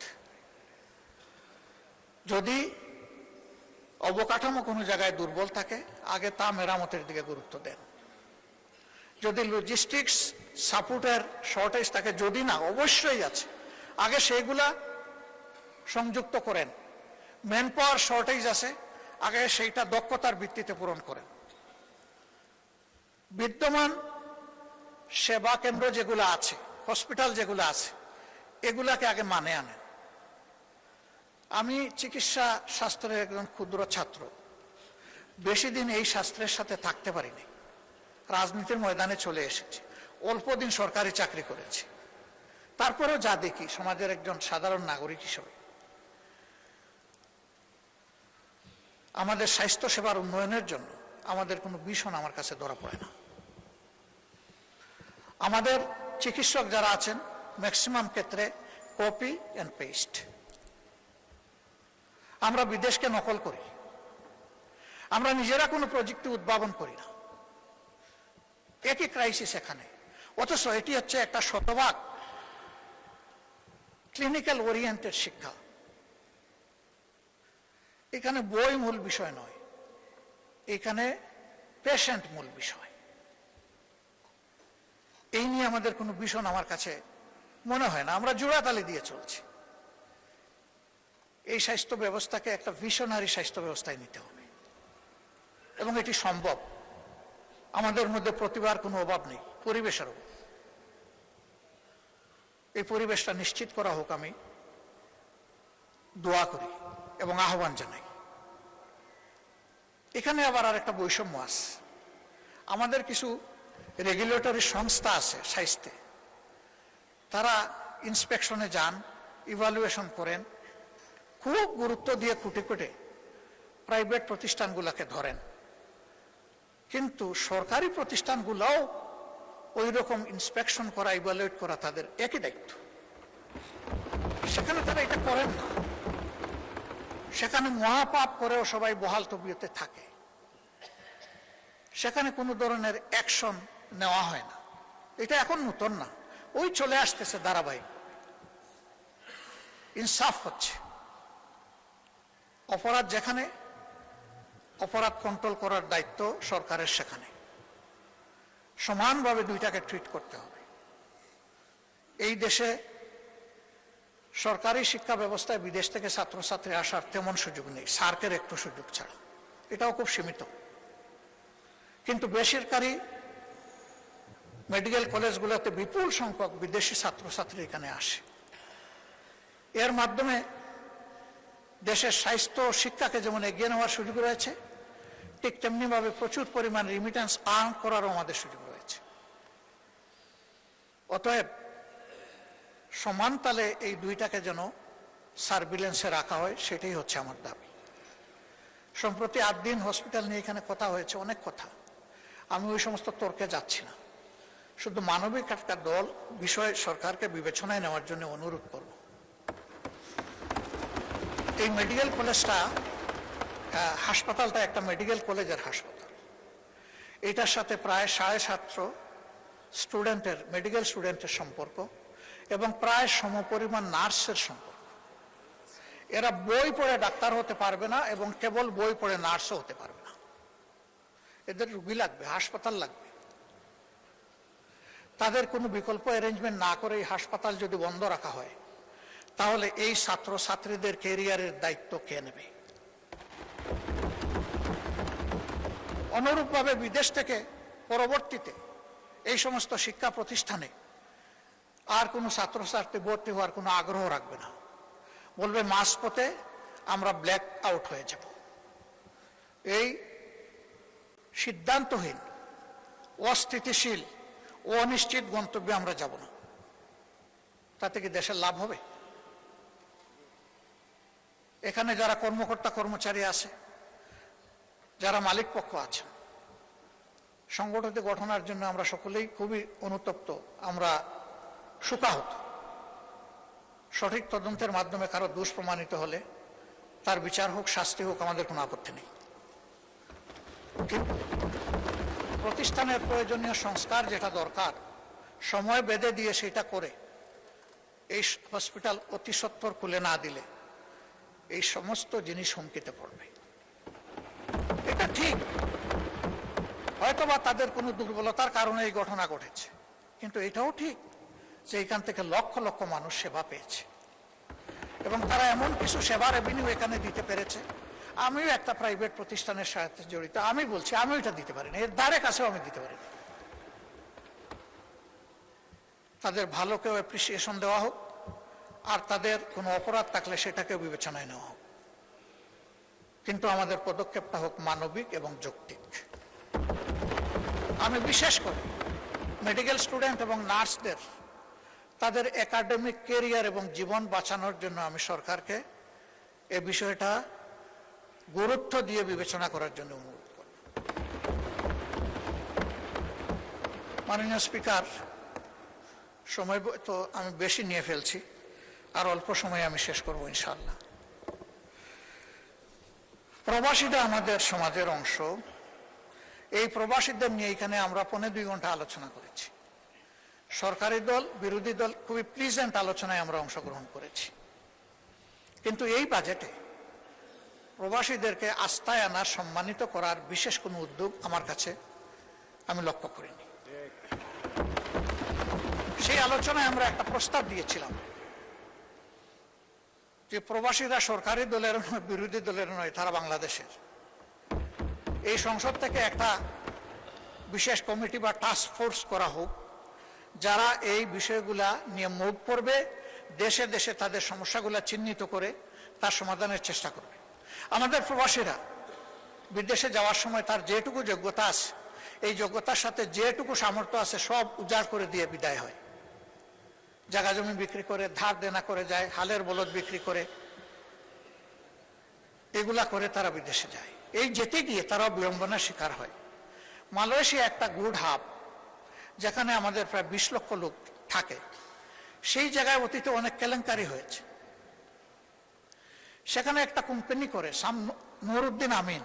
যদি অবকাঠামো কোনো জায়গায় দুর্বল থাকে আগে তা মেরামতের দিকে গুরুত্ব দেন। যদি লজিস্টিক্স সাপোর্টের শর্টেজ থাকে, যদি না অবশ্যই আছে, আগে সেইগুলা সংযুক্ত করেন। ম্যান পাওয়ার শর্টেজ আছে, আগে সেইটা দক্ষতার ভিত্তিতে পূরণ করেন। বিদ্যমান সেবা কেন্দ্র যেগুলো আছে, হসপিটাল যেগুলো আছে, এগুলাকে আগে মানে আনেন। আমি চিকিৎসা শাস্ত্রের একজন ক্ষুদ্র ছাত্র, বেশি দিন এই শাস্ত্রের সাথে থাকতে পারিনি। রাজনীতির ময়দানে চলে এসেছি, অল্প দিন সরকারি চাকরি করেছি। তারপরেও যা দেখি সমাজের একজন সাধারণ নাগরিক হিসেবে, আমাদের স্বাস্থ্য সেবার উন্নয়নের জন্য আমাদের কোনো ভীষণ আমার কাছে ধরা পড়ে না। আমাদের চিকিৎসক যারা আছেন ম্যাক্সিমাম ক্ষেত্রে কপি অ্যান্ড পেস্ট। আমরা বিদেশকে নকল করি, আমরা নিজেরা কোনো প্রযুক্তি উদ্ভাবন করি না। একই ক্রাইসিস এখানে, অথচ এটি হচ্ছে একটা শতভাগ ক্লিনিক্যাল ওরিয়েন্টেড শিক্ষা। এখানে বই মূল বিষয় নয়, এখানে পেশেন্ট মূল বিষয়। এই নিয়ে আমাদের কোনো ভীষণ আমার কাছে মনে হয় না। আমরা জোড়াতালি দিয়ে চলছি। এই স্বাস্থ্য ব্যবস্থাকে একটা ভিশনারি স্বাস্থ্য ব্যবস্থায় নিতে হবে এবং এটি সম্ভব। আমাদের মধ্যে প্রতিভার কোনো অভাব নেই, পরিবেশের অভাব। এই পরিবেশটা নিশ্চিত করা হোক, আমি দোয়া করি এবং আহ্বান জানাই। এখানে আবার আর একটা বৈষম্য আছে। আমাদের কিছু রেগুলেটরি সংস্থা আছে স্বাস্থ্যে, তারা ইন্সপেকশনে যান, ইভালুয়েশন করেন, খুব গুরুত্ব দিয়ে খুঁটে খুঁটে প্রাইভেট প্রতিষ্ঠানগুলোকে ধরেন। কিন্তু সরকারি প্রতিষ্ঠানগুলোও ওই রকম ইন্সপেকশন করা, ইভালুয়েট করা তাদের একই দায়িত্ব। সেখানে তারা এটা করেন না। সেখানে মহাপাপ করেও সবাই বহাল তবিয়তে থাকে। সেখানে কোনো ধরনের অ্যাকশন নেওয়া হয় না। এটা এখন নতুন না, ওই চলে আসতেছে ধারাবাহিক। ইনসাফ হচ্ছে। অপরাধ যেখানে, অপরাধ কন্ট্রোল করার দায়িত্ব সরকারের, সেখানে সমানভাবে দুইটাকে ট্রিট করতে হবে। এই দেশে সরকারি শিক্ষা ব্যবস্থায় বিদেশ থেকে ছাত্রছাত্রী আসার তেমন সুযোগ নেই, সার্কের একটু সুযোগ ছাড়া, এটাও খুব সীমিত। কিন্তু বেসরকারি মেডিকেল কলেজগুলোতে বিপুল সংখ্যক বিদেশি ছাত্রছাত্রী এখানে আসে। এর মাধ্যমে দেশের স্বাস্থ্য শিক্ষাকে যেমন এগিয়ে নেওয়ার সুযোগ রয়েছে, ঠিক তেমনিভাবে প্রচুর পরিমাণ রিমিটেন্স আর্ন করারও আমাদের সুযোগ রয়েছে। অতএব সমান তালে এই দুইটাকে যেন সার্ভিলেন্সে রাখা হয়, সেটাই হচ্ছে আমার দাবি। সম্প্রতি 8 দিন হসপিটাল নিয়ে এখানে কথা হয়েছে, অনেক কথা। আমি ওই সমস্ত তর্কে যাচ্ছি না, শুধু মানবিক একটা দল বিষয় সরকারকে বিবেচনায় নেওয়ার জন্য অনুরোধ করব। এই মেডিকেল কলেজটা, হাসপাতালটা একটা মেডিকেল কলেজের হাসপাতাল। এটার সাথে প্রায় 750 স্টুডেন্টের, মেডিকেল স্টুডেন্টের সম্পর্ক এবং প্রায় সমপরিমাণ নার্সের সম্পর্ক। এরা বই পড়ে ডাক্তার হতে পারবে না এবং কেবল বই পড়ে নার্সও হতে পারবে না। এদের রুগী লাগবে, হাসপাতাল লাগবে। তাদের কোনো বিকল্প অ্যারেঞ্জমেন্ট না করে এই হাসপাতাল যদি বন্ধ রাখা হয়, তাহলে এই ছাত্র ছাত্রীদের ক্যারিয়ারের দায়িত্ব কে নেবে? অনুরূপভাবে বিদেশ থেকে পরবর্তীতে এই সমস্ত শিক্ষা প্রতিষ্ঠানে আর কোনো ছাত্রছাত্রী ভর্তি হওয়ার কোনো আগ্রহ রাখবে না, বলবে মাঝপথে আমরা ব্ল্যাক আউট হয়ে যাব। এই সিদ্ধান্তহীন, অস্থিতিশীল ও অনিশ্চিত গন্তব্যে আমরা যাব না। তাতে কি দেশের লাভ হবে? এখানে যারা কর্মকর্তা কর্মচারী আছে, যারা মালিক পক্ষ আছেন, সংগঠিত গঠনের জন্য আমরা সকলেই খুবই অনুতপ্ত, আমরা শোকাহত। সঠিক তদন্তের মাধ্যমে কারো দোষ প্রমাণিত হলে তার বিচার হোক, শাস্তি হোক, আমাদের কোনো আপত্তি নেই। কিন্তু প্রতিষ্ঠানের প্রয়োজনীয় সংস্কার যেটা দরকার, সময় বেঁধে দিয়ে সেটা করে এই হসপিটাল অতি সত্বর খুলে না দিলে এই সমস্ত জিনিস হুমকিতে পড়বে। এটা ঠিক, হয়তোবা তাদের কোনো দুর্বলতার কারণে এই ঘটনা ঘটেছে, কিন্তু এটাও ঠিক যে এখান থেকে লক্ষ লক্ষ মানুষ সেবা পেয়েছে এবং তারা এমন কিছু সেবা রেভিনিউ এখানে দিতে পেরেছে। আমিও একটা প্রাইভেট প্রতিষ্ঠানের সাথে জড়িত, আমি বলছি আমিও এটা দিতে পারিনি, এর ধারে কাছেও আমি দিতে পারিনি। তাদের ভালোকেও অ্যাপ্রিসিয়েশন দেওয়া হোক, আর তাদের কোনো অপরাধ থাকলে সেটাকেও বিবেচনায় নেওয়া হোক, কিন্তু আমাদের পদক্ষেপটা হোক মানবিক এবং যৌক্তিক। আমি বিশেষ করে মেডিকেল স্টুডেন্ট এবং নার্সদের তাদের একাডেমিক ক্যারিয়ার এবং জীবন বাঁচানোর জন্য আমি সরকারকে এ বিষয়টা গুরুত্ব দিয়ে বিবেচনা করার জন্য অনুরোধ করব। মাননীয় স্পিকার, সময় তো আমি বেশি নিয়ে ফেলছি, আর অল্প সময়ে আমি শেষ করব ইনশাআল্লাহ। প্রবাসীরা আমাদের সমাজের অংশ। এই প্রবাসীদের নিয়ে এখানে আমরা 1.5 ঘন্টা আলোচনা করেছি। সরকারি দল, বিরোধী দল, খুবই প্লিজেন্ট আলোচনায় আমরা অংশগ্রহণ করেছি, কিন্তু এই বাজেটে প্রবাসীদেরকে আস্থায় আনার, সম্মানিত করার বিশেষ কোনো উদ্যোগ আমার কাছে আমি লক্ষ্য করিনি। সেই আলোচনায় আমরা একটা প্রস্তাব দিয়েছিলাম যে প্রবাসীরা সরকারি দলের নয়, বিরোধী দলের নয়, তারা বাংলাদেশের। এই সংসদ থেকে একটা বিশেষ কমিটি বা টাস্ক ফোর্স করা হোক, যারা এই বিষয়গুলা নিয়ে মুভ করবে, দেশে দেশে তাদের সমস্যাগুলা চিহ্নিত করে তার সমাধানের চেষ্টা করবে। আমাদের প্রবাসীরা বিদেশে যাওয়ার সময় তার যেটুকু যোগ্যতা আছে, এই যোগ্যতার সাথে যেটুকু সামর্থ্য আছে সব উজাড় করে দিয়ে বিদায় হয়। জায়গা জমি বিক্রি করে, ধার দেনা করে যায়, হালের বলদ বিক্রি করে, এগুলা করে তারা বিদেশে যায়। এই যেতে গিয়ে তারা বিড়ম্বনার শিকার হয়। মালয়েশিয়া একটা গুড হাব, যেখানে আমাদের প্রায় 20 লক্ষ লোক থাকে। সেই জায়গায় অতীতে অনেক কেলেঙ্কারি হয়েছে। সেখানে একটা কোম্পানি করে, নুরুদ্দিন আমিন,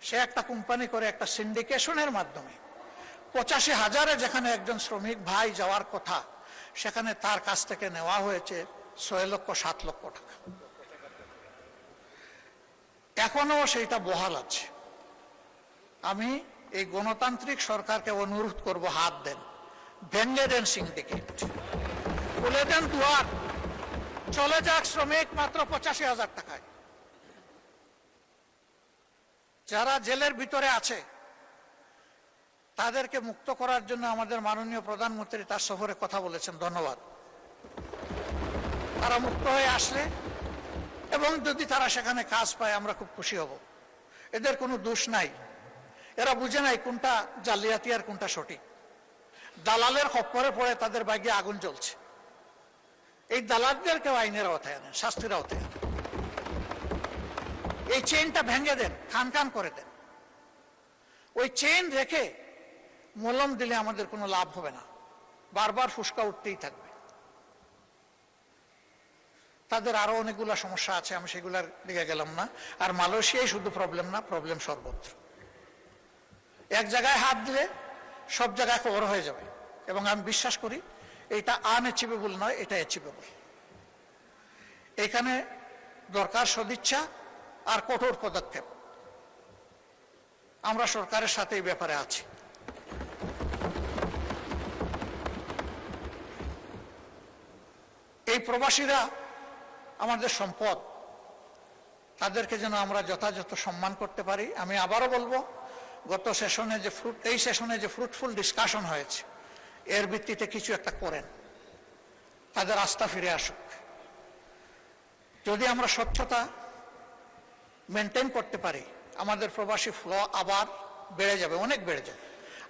সে একটা কোম্পানি করে একটা সিন্ডিকেশনের মাধ্যমে 85,000-এ যেখানে একজন শ্রমিক ভাই যাওয়ার কথা, সেখানে তার কাছ থেকে নেওয়া হয়েছে 6 লক্ষ 7 লক্ষ টাকা। এখনো সেইটা বহাল আছে। আমি এই গণতান্ত্রিক সরকারকে অনুরোধ করব, হাত দেন, ভেঙে দেন সিন্ডিকেট, খুলে দেন দুয়ার, চলে যাক শ্রমিক মাত্র 85,000 টাকায়। যারা জেলের ভিতরে আছে তাদেরকে মুক্ত করার জন্য আমাদের মাননীয় প্রধানমন্ত্রী তার সফরে কথা বলেছেন, ধন্যবাদ। তারা মুক্ত হয়ে আসলে এবং যদি তারা সেখানে কাজ পায় আমরা খুব খুশি হব। এদের কোনো দোষ নাই, এরা বুঝে নাই কোনটা জালিয়াতি আর কোনটা সঠিক। দালালের খপ্পরে পড়ে তাদের ভাগ্যে আগুন জ্বলছে। এই দালালদেরকেও আইনের আওতায় আনেন, শাস্তির আওতায় আনেন। এই চেইনটা ভেঙে দেন, খান খান করে দেন। ওই চেইন রেখে মলম দিলে আমাদের কোনো লাভ হবে না, বারবার ফুসকা উঠতেই থাকবে। তাদের আরো অনেকগুলো সমস্যা আছে, আমি সেগুলার দিকে গেলাম না। আর মালয়েশিয়ায় শুধু প্রবলেম না, প্রবলেম সর্বত্র। এক জায়গায় হাত দিলে সব জায়গায় কভার হয়ে যাবে, এবং আমি বিশ্বাস করি এটা আনঅ্যাচিভেবল নয়, এটা অ্যাচিভেবল। এখানে দরকার সদিচ্ছা আর কঠোর পদক্ষেপ। আমরা সরকারের সাথে এই ব্যাপারে আছি। এই প্রবাসীরা আমাদের সম্পদ, তাদেরকে যেন আমরা যথাযথ সম্মান করতে পারি। আমি আবারও বলবো, গত সেশনে এই সেশনে যে ফ্রুটফুল ডিসকাশন হয়েছে এর ভিত্তিতে কিছু একটা করেন, তাদের আস্থা ফিরে আসুক। যদি আমরা স্বচ্ছতা মেনটেন করতে পারি, আমাদের প্রবাসী ফ্লো আবার বেড়ে যাবে, অনেক বেড়ে যাবে।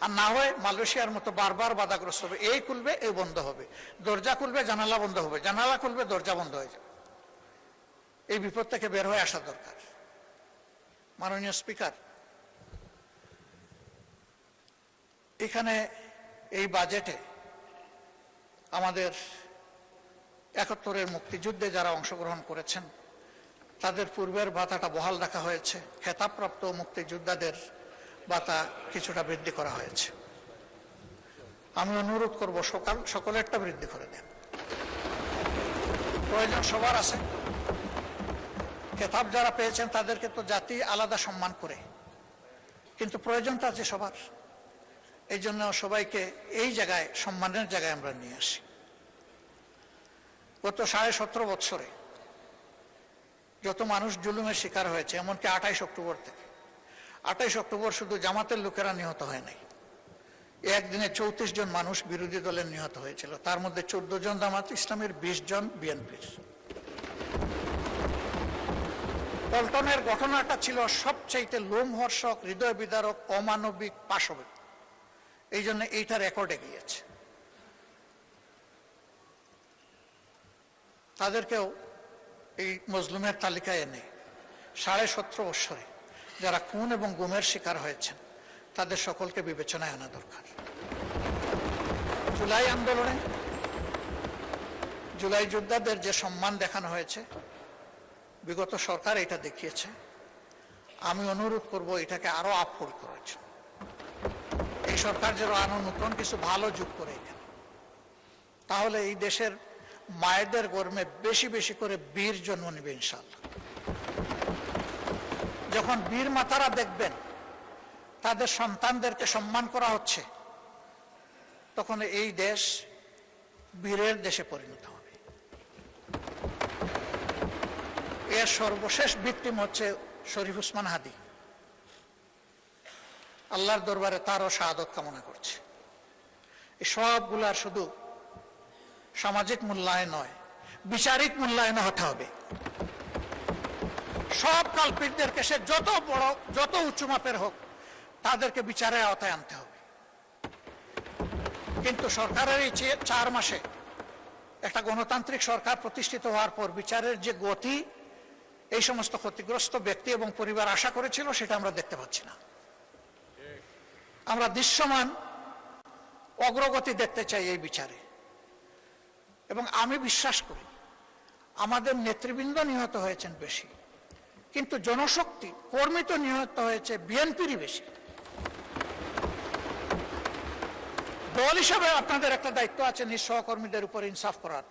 আর না হয় মালয়েশিয়ার মতো বারবার বাধাগ্রস্ত হবে, এই খুলবে এই বন্ধ হবে, দরজা খুলবে জানালা বন্ধ হবে, জানালা খুলবে দরজা বন্ধ হয়ে যাবে। এই বিপদ থেকে বের হয়ে আসা দরকার। মাননীয় স্পিকার, এখানে এই বাজেটে আমাদের 71-এর মুক্তিযুদ্ধে যারা অংশগ্রহণ করেছেন তাদের পূর্বের ভাতাটা বহাল রাখা হয়েছে, খেতাবপ্রাপ্ত মুক্তিযোদ্ধাদের ভাতা কিছুটা বৃদ্ধি করা হয়েছে। আমি অনুরোধ করব সকলেরটা বৃদ্ধি করে দেন। প্রয়োজন সবার আছে, খেতাব যারা পেয়েছেন তাদেরকে তো জাতি আলাদা সম্মান করে, কিন্তু প্রয়োজনটা আছে সবার। এই জন্য সবাইকে এই জায়গায় সম্মানের জায়গায় আমরা নিয়ে আসি। গত 17.5 বছরে যত মানুষ জুলুমের শিকার হয়েছে, এমনকি 28 অক্টোবর থেকে, 28 অক্টোবর শুধু জামাতের লোকেরা নিহত হয় নাই, একদিনে 34 জন মানুষ বিরোধী দলের নিহত হয়েছিল, তার মধ্যে 14 জন জামাত ইসলামের, 20 জন বিএনপির। পল্টনের ঘটনাটা ছিল সবচাইতে লোমহর্ষক, হৃদয় বিদারক, অমানবিক, পাশবিক। এই জন্য এইটা রেকর্ডে গিয়েছে। তাদেরকেও এই মজলুমের তালিকায় এনে 17.5 বছরে যারা খুন এবং গুমের শিকার হয়েছেন তাদের সকলকে বিবেচনায় আনা দরকার। জুলাই আন্দোলনে জুলাই যোদ্ধাদের যে সম্মান দেখানো হয়েছে, বিগত সরকার এটা দেখিয়েছে। আমি অনুরোধ করব এটাকে আরো আপফোল্ড করার জন্য। এই সরকার যেন আরো নতুন কিছু ভালো যোগ করে এখানে, তাহলে এই দেশের মায়েদের গর্মে বেশি বেশি করে বীর জন্ম নেবে ইনশাআল্লাহ। যখন বীর মাতারা দেখবেন তাদের সন্তানদেরকে সম্মান করা হচ্ছে, তখন এই দেশ বীরের দেশে পরিণত হবে। এর সর্বশেষ ভিকটিম হচ্ছে শরীফ ওসমান হাদি। আল্লাহর দরবারে তারও শাহাদত কামনা করছে। এই সবগুলার শুধু সামাজিক মূল্যায়ন নয়, বিচারিক মূল্যায়ন হতে হবে। সব কালপিটদের কেসে যত বড় যত উঁচু মাপের হোক তাদেরকে বিচারের আওতায় আনতে হবে। কিন্তু সরকারের এই 4 মাসে একটা গণতান্ত্রিক সরকার প্রতিষ্ঠিত হওয়ার পর বিচারের যে গতি এই সমস্ত ক্ষতিগ্রস্ত ব্যক্তি এবং পরিবার আশা করেছিল সেটা আমরা দেখতে পাচ্ছি না। আমরা দৃশ্যমান অগ্রগতি দেখতে চাই এই বিচারে, এবং আমি বিশ্বাস করি আমাদের নেতৃবৃন্দ নিহত হয়েছেন বেশি, কিন্তু জনশক্তি কর্মী তো নিহত হয়েছে বিএনপিরই বেশি। দল হিসাবে আপনাদের একটা দায়িত্ব আছে নিজ সহকর্মীদের উপর ইনসাফ করার,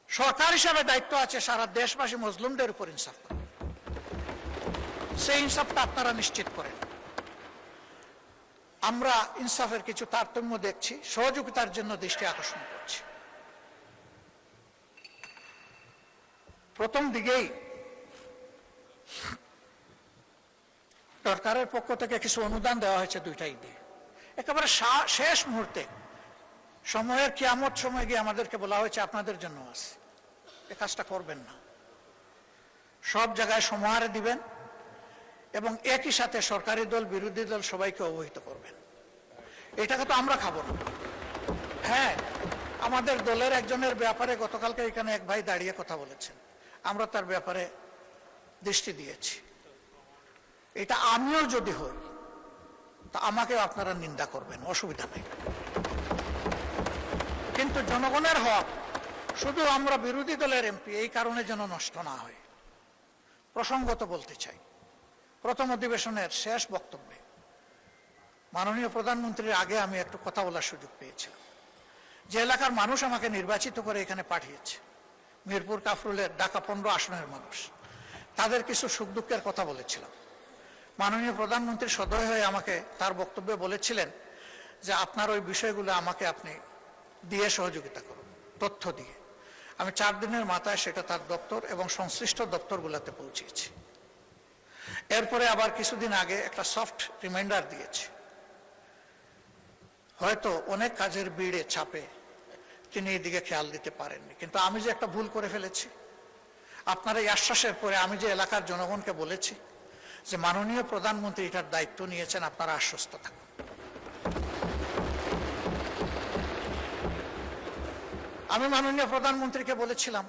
সরকার হিসাবে দায়িত্ব আছে সারা দেশবাসী মজলুমদের উপর ইনসাফ করার। সেই ইনসাফটা আপনারা নিশ্চিত করেন। আমরা ইনসাফের কিছু তারতম্য দেখছি, সহযোগিতার জন্য দৃষ্টি আকর্ষণ করছি। প্রথম দিকেই সরকারের পক্ষ থেকে কিছু অনুদান দেওয়া হয়েছে 2টা ঈদে। একেবারে শেষ মুহূর্তে সময়ের কিয়ামত সময় গিয়ে আমাদেরকে বলা হয়েছে আপনাদের জন্য আছে, এ কাজটা করবেন না। সব জায়গায় সমাহারে দিবেন এবং একই সাথে সরকারি দল বিরোধী দল সবাইকে অবহিত করবেন। এটাকে তো আমরা খাবো না। হ্যাঁ, আমাদের দলের একজনের ব্যাপারে গতকালকে এখানে এক ভাই দাঁড়িয়ে কথা বলেছেন, আমরা তার ব্যাপারে দৃষ্টি দিয়েছি। এটা আমিও যদি হই তা আমাকেও আপনারা নিন্দা করবেন, অসুবিধা নেই। কিন্তু জনগণের হক শুধু আমরা বিরোধী দলের এমপি এই কারণে যেন নষ্ট না হয়। প্রসঙ্গত বলতে চাই, প্রথম অধিবেশনের শেষ বক্তব্যে মাননীয় প্রধানমন্ত্রীর আগে আমি একটু কথা বলার সুযোগ পেয়েছিলাম। যে এলাকার মানুষ আমাকে নির্বাচিত করে এখানে পাঠিয়েছে, মিরপুর কাফরুলের ঢাকা 15 আসনের মানুষ, তাদের কিছু সুখ দুঃখের কথা বলেছিলাম। মাননীয় প্রধানমন্ত্রী সদয় হয়ে আমাকে তার বক্তব্যে বলেছিলেন যে আপনার ওই বিষয়গুলো আমাকে আপনি দিয়ে সহযোগিতা করুন, তথ্য দিয়ে। আমি 4 দিনের মাথায় সেটা তার দপ্তর এবং সংশ্লিষ্ট দপ্তরগুলোতে পৌঁছেছি। এরপরে আবার কিছুদিন আগে একটা সফট রিমাইন্ডার দিয়েছে। হয়তো অনেক কাজের ভিড়ে চাপে তিনি এদিকে খেয়াল দিতে পারেননি, কিন্তু আমি যে একটা ভুল করে ফেলেছি, আপনার এই আশ্বাসের পরে আমি যে এলাকার জনগণকে বলেছি যে মাননীয় প্রধানমন্ত্রী এটার দায়িত্ব নিয়েছেন, আপনারা আশ্বস্ত থাকুন। আমি মাননীয় প্রধানমন্ত্রীকে বলেছিলাম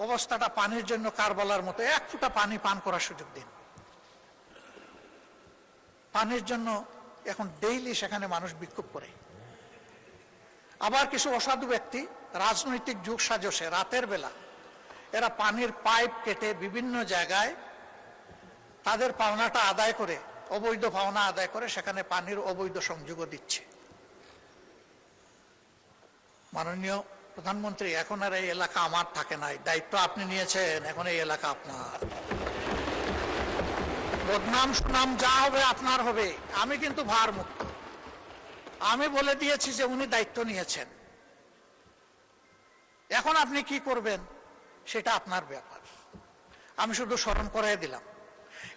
অবস্থাটা পানির জন্য কারবালার মতো, এক ফোঁটা পানি পান করার সুযোগ দিন। পানির জন্য এখন ডেইলি সেখানে মানুষ বিক্ষোভ করে। আবার কিছু অসাধু ব্যক্তি রাজনৈতিক যুগ সাজসে রাতের বেলা এরা পানির পাইপ কেটে বিভিন্ন জায়গায় তাদের পাওনাটা আদায় করে, অবৈধ পাওনা আদায় করে সেখানে পানির অবৈধ সংযোগও দিচ্ছে। মাননীয় প্রধানমন্ত্রী, এখন আর এই এলাকা আমার থাকে নাই, দায়িত্ব আপনি নিয়েছেন, এখন এই এলাকা আপনার। বদনাম সুনাম যা হবে আপনার হবে, আমি কিন্তু ভার মুক্ত। আমি বলে দিয়েছি যে উনি দায়িত্ব নিয়েছেন, এখন আপনি কি করবেন সেটা আপনার ব্যাপার। আমি শুধু স্মরণ করাই দিলাম,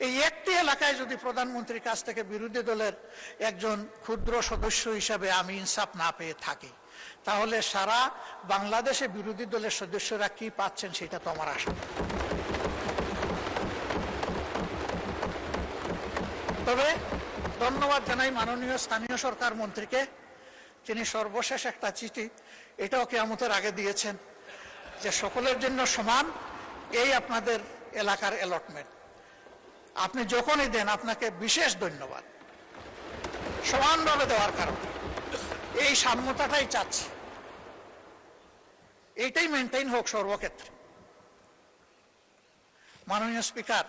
এই একটি এলাকায় যদি প্রধানমন্ত্রীর কাছ থেকে বিরোধী দলের একজন ক্ষুদ্র সদস্য হিসাবে আমি ইনসাফ না পেয়ে থাকি, তাহলে সারা বাংলাদেশে বিরোধী দলের সদস্যরা কি পাচ্ছেন সেটা তো আমার আশা। তবে ধন্যবাদ জানাই মাননীয় স্থানীয় সরকার মন্ত্রীকে, তিনি সর্বশেষ একটা চিঠি এটাও কিয়ামতের আগে দিয়েছেন যে সকলের জন্য সমান, এই আপনাদের এলাকার অ্যালটমেন্ট আপনি যখনই দেন আপনাকে বিশেষ ধন্যবাদ, সমানভাবে দেওয়ার কারণে এই সাম্যতাটাই চাচ্ছি, এইটাই মেনটেইন হোক সর্বক্ষেত্রে। মাননীয় স্পিকার,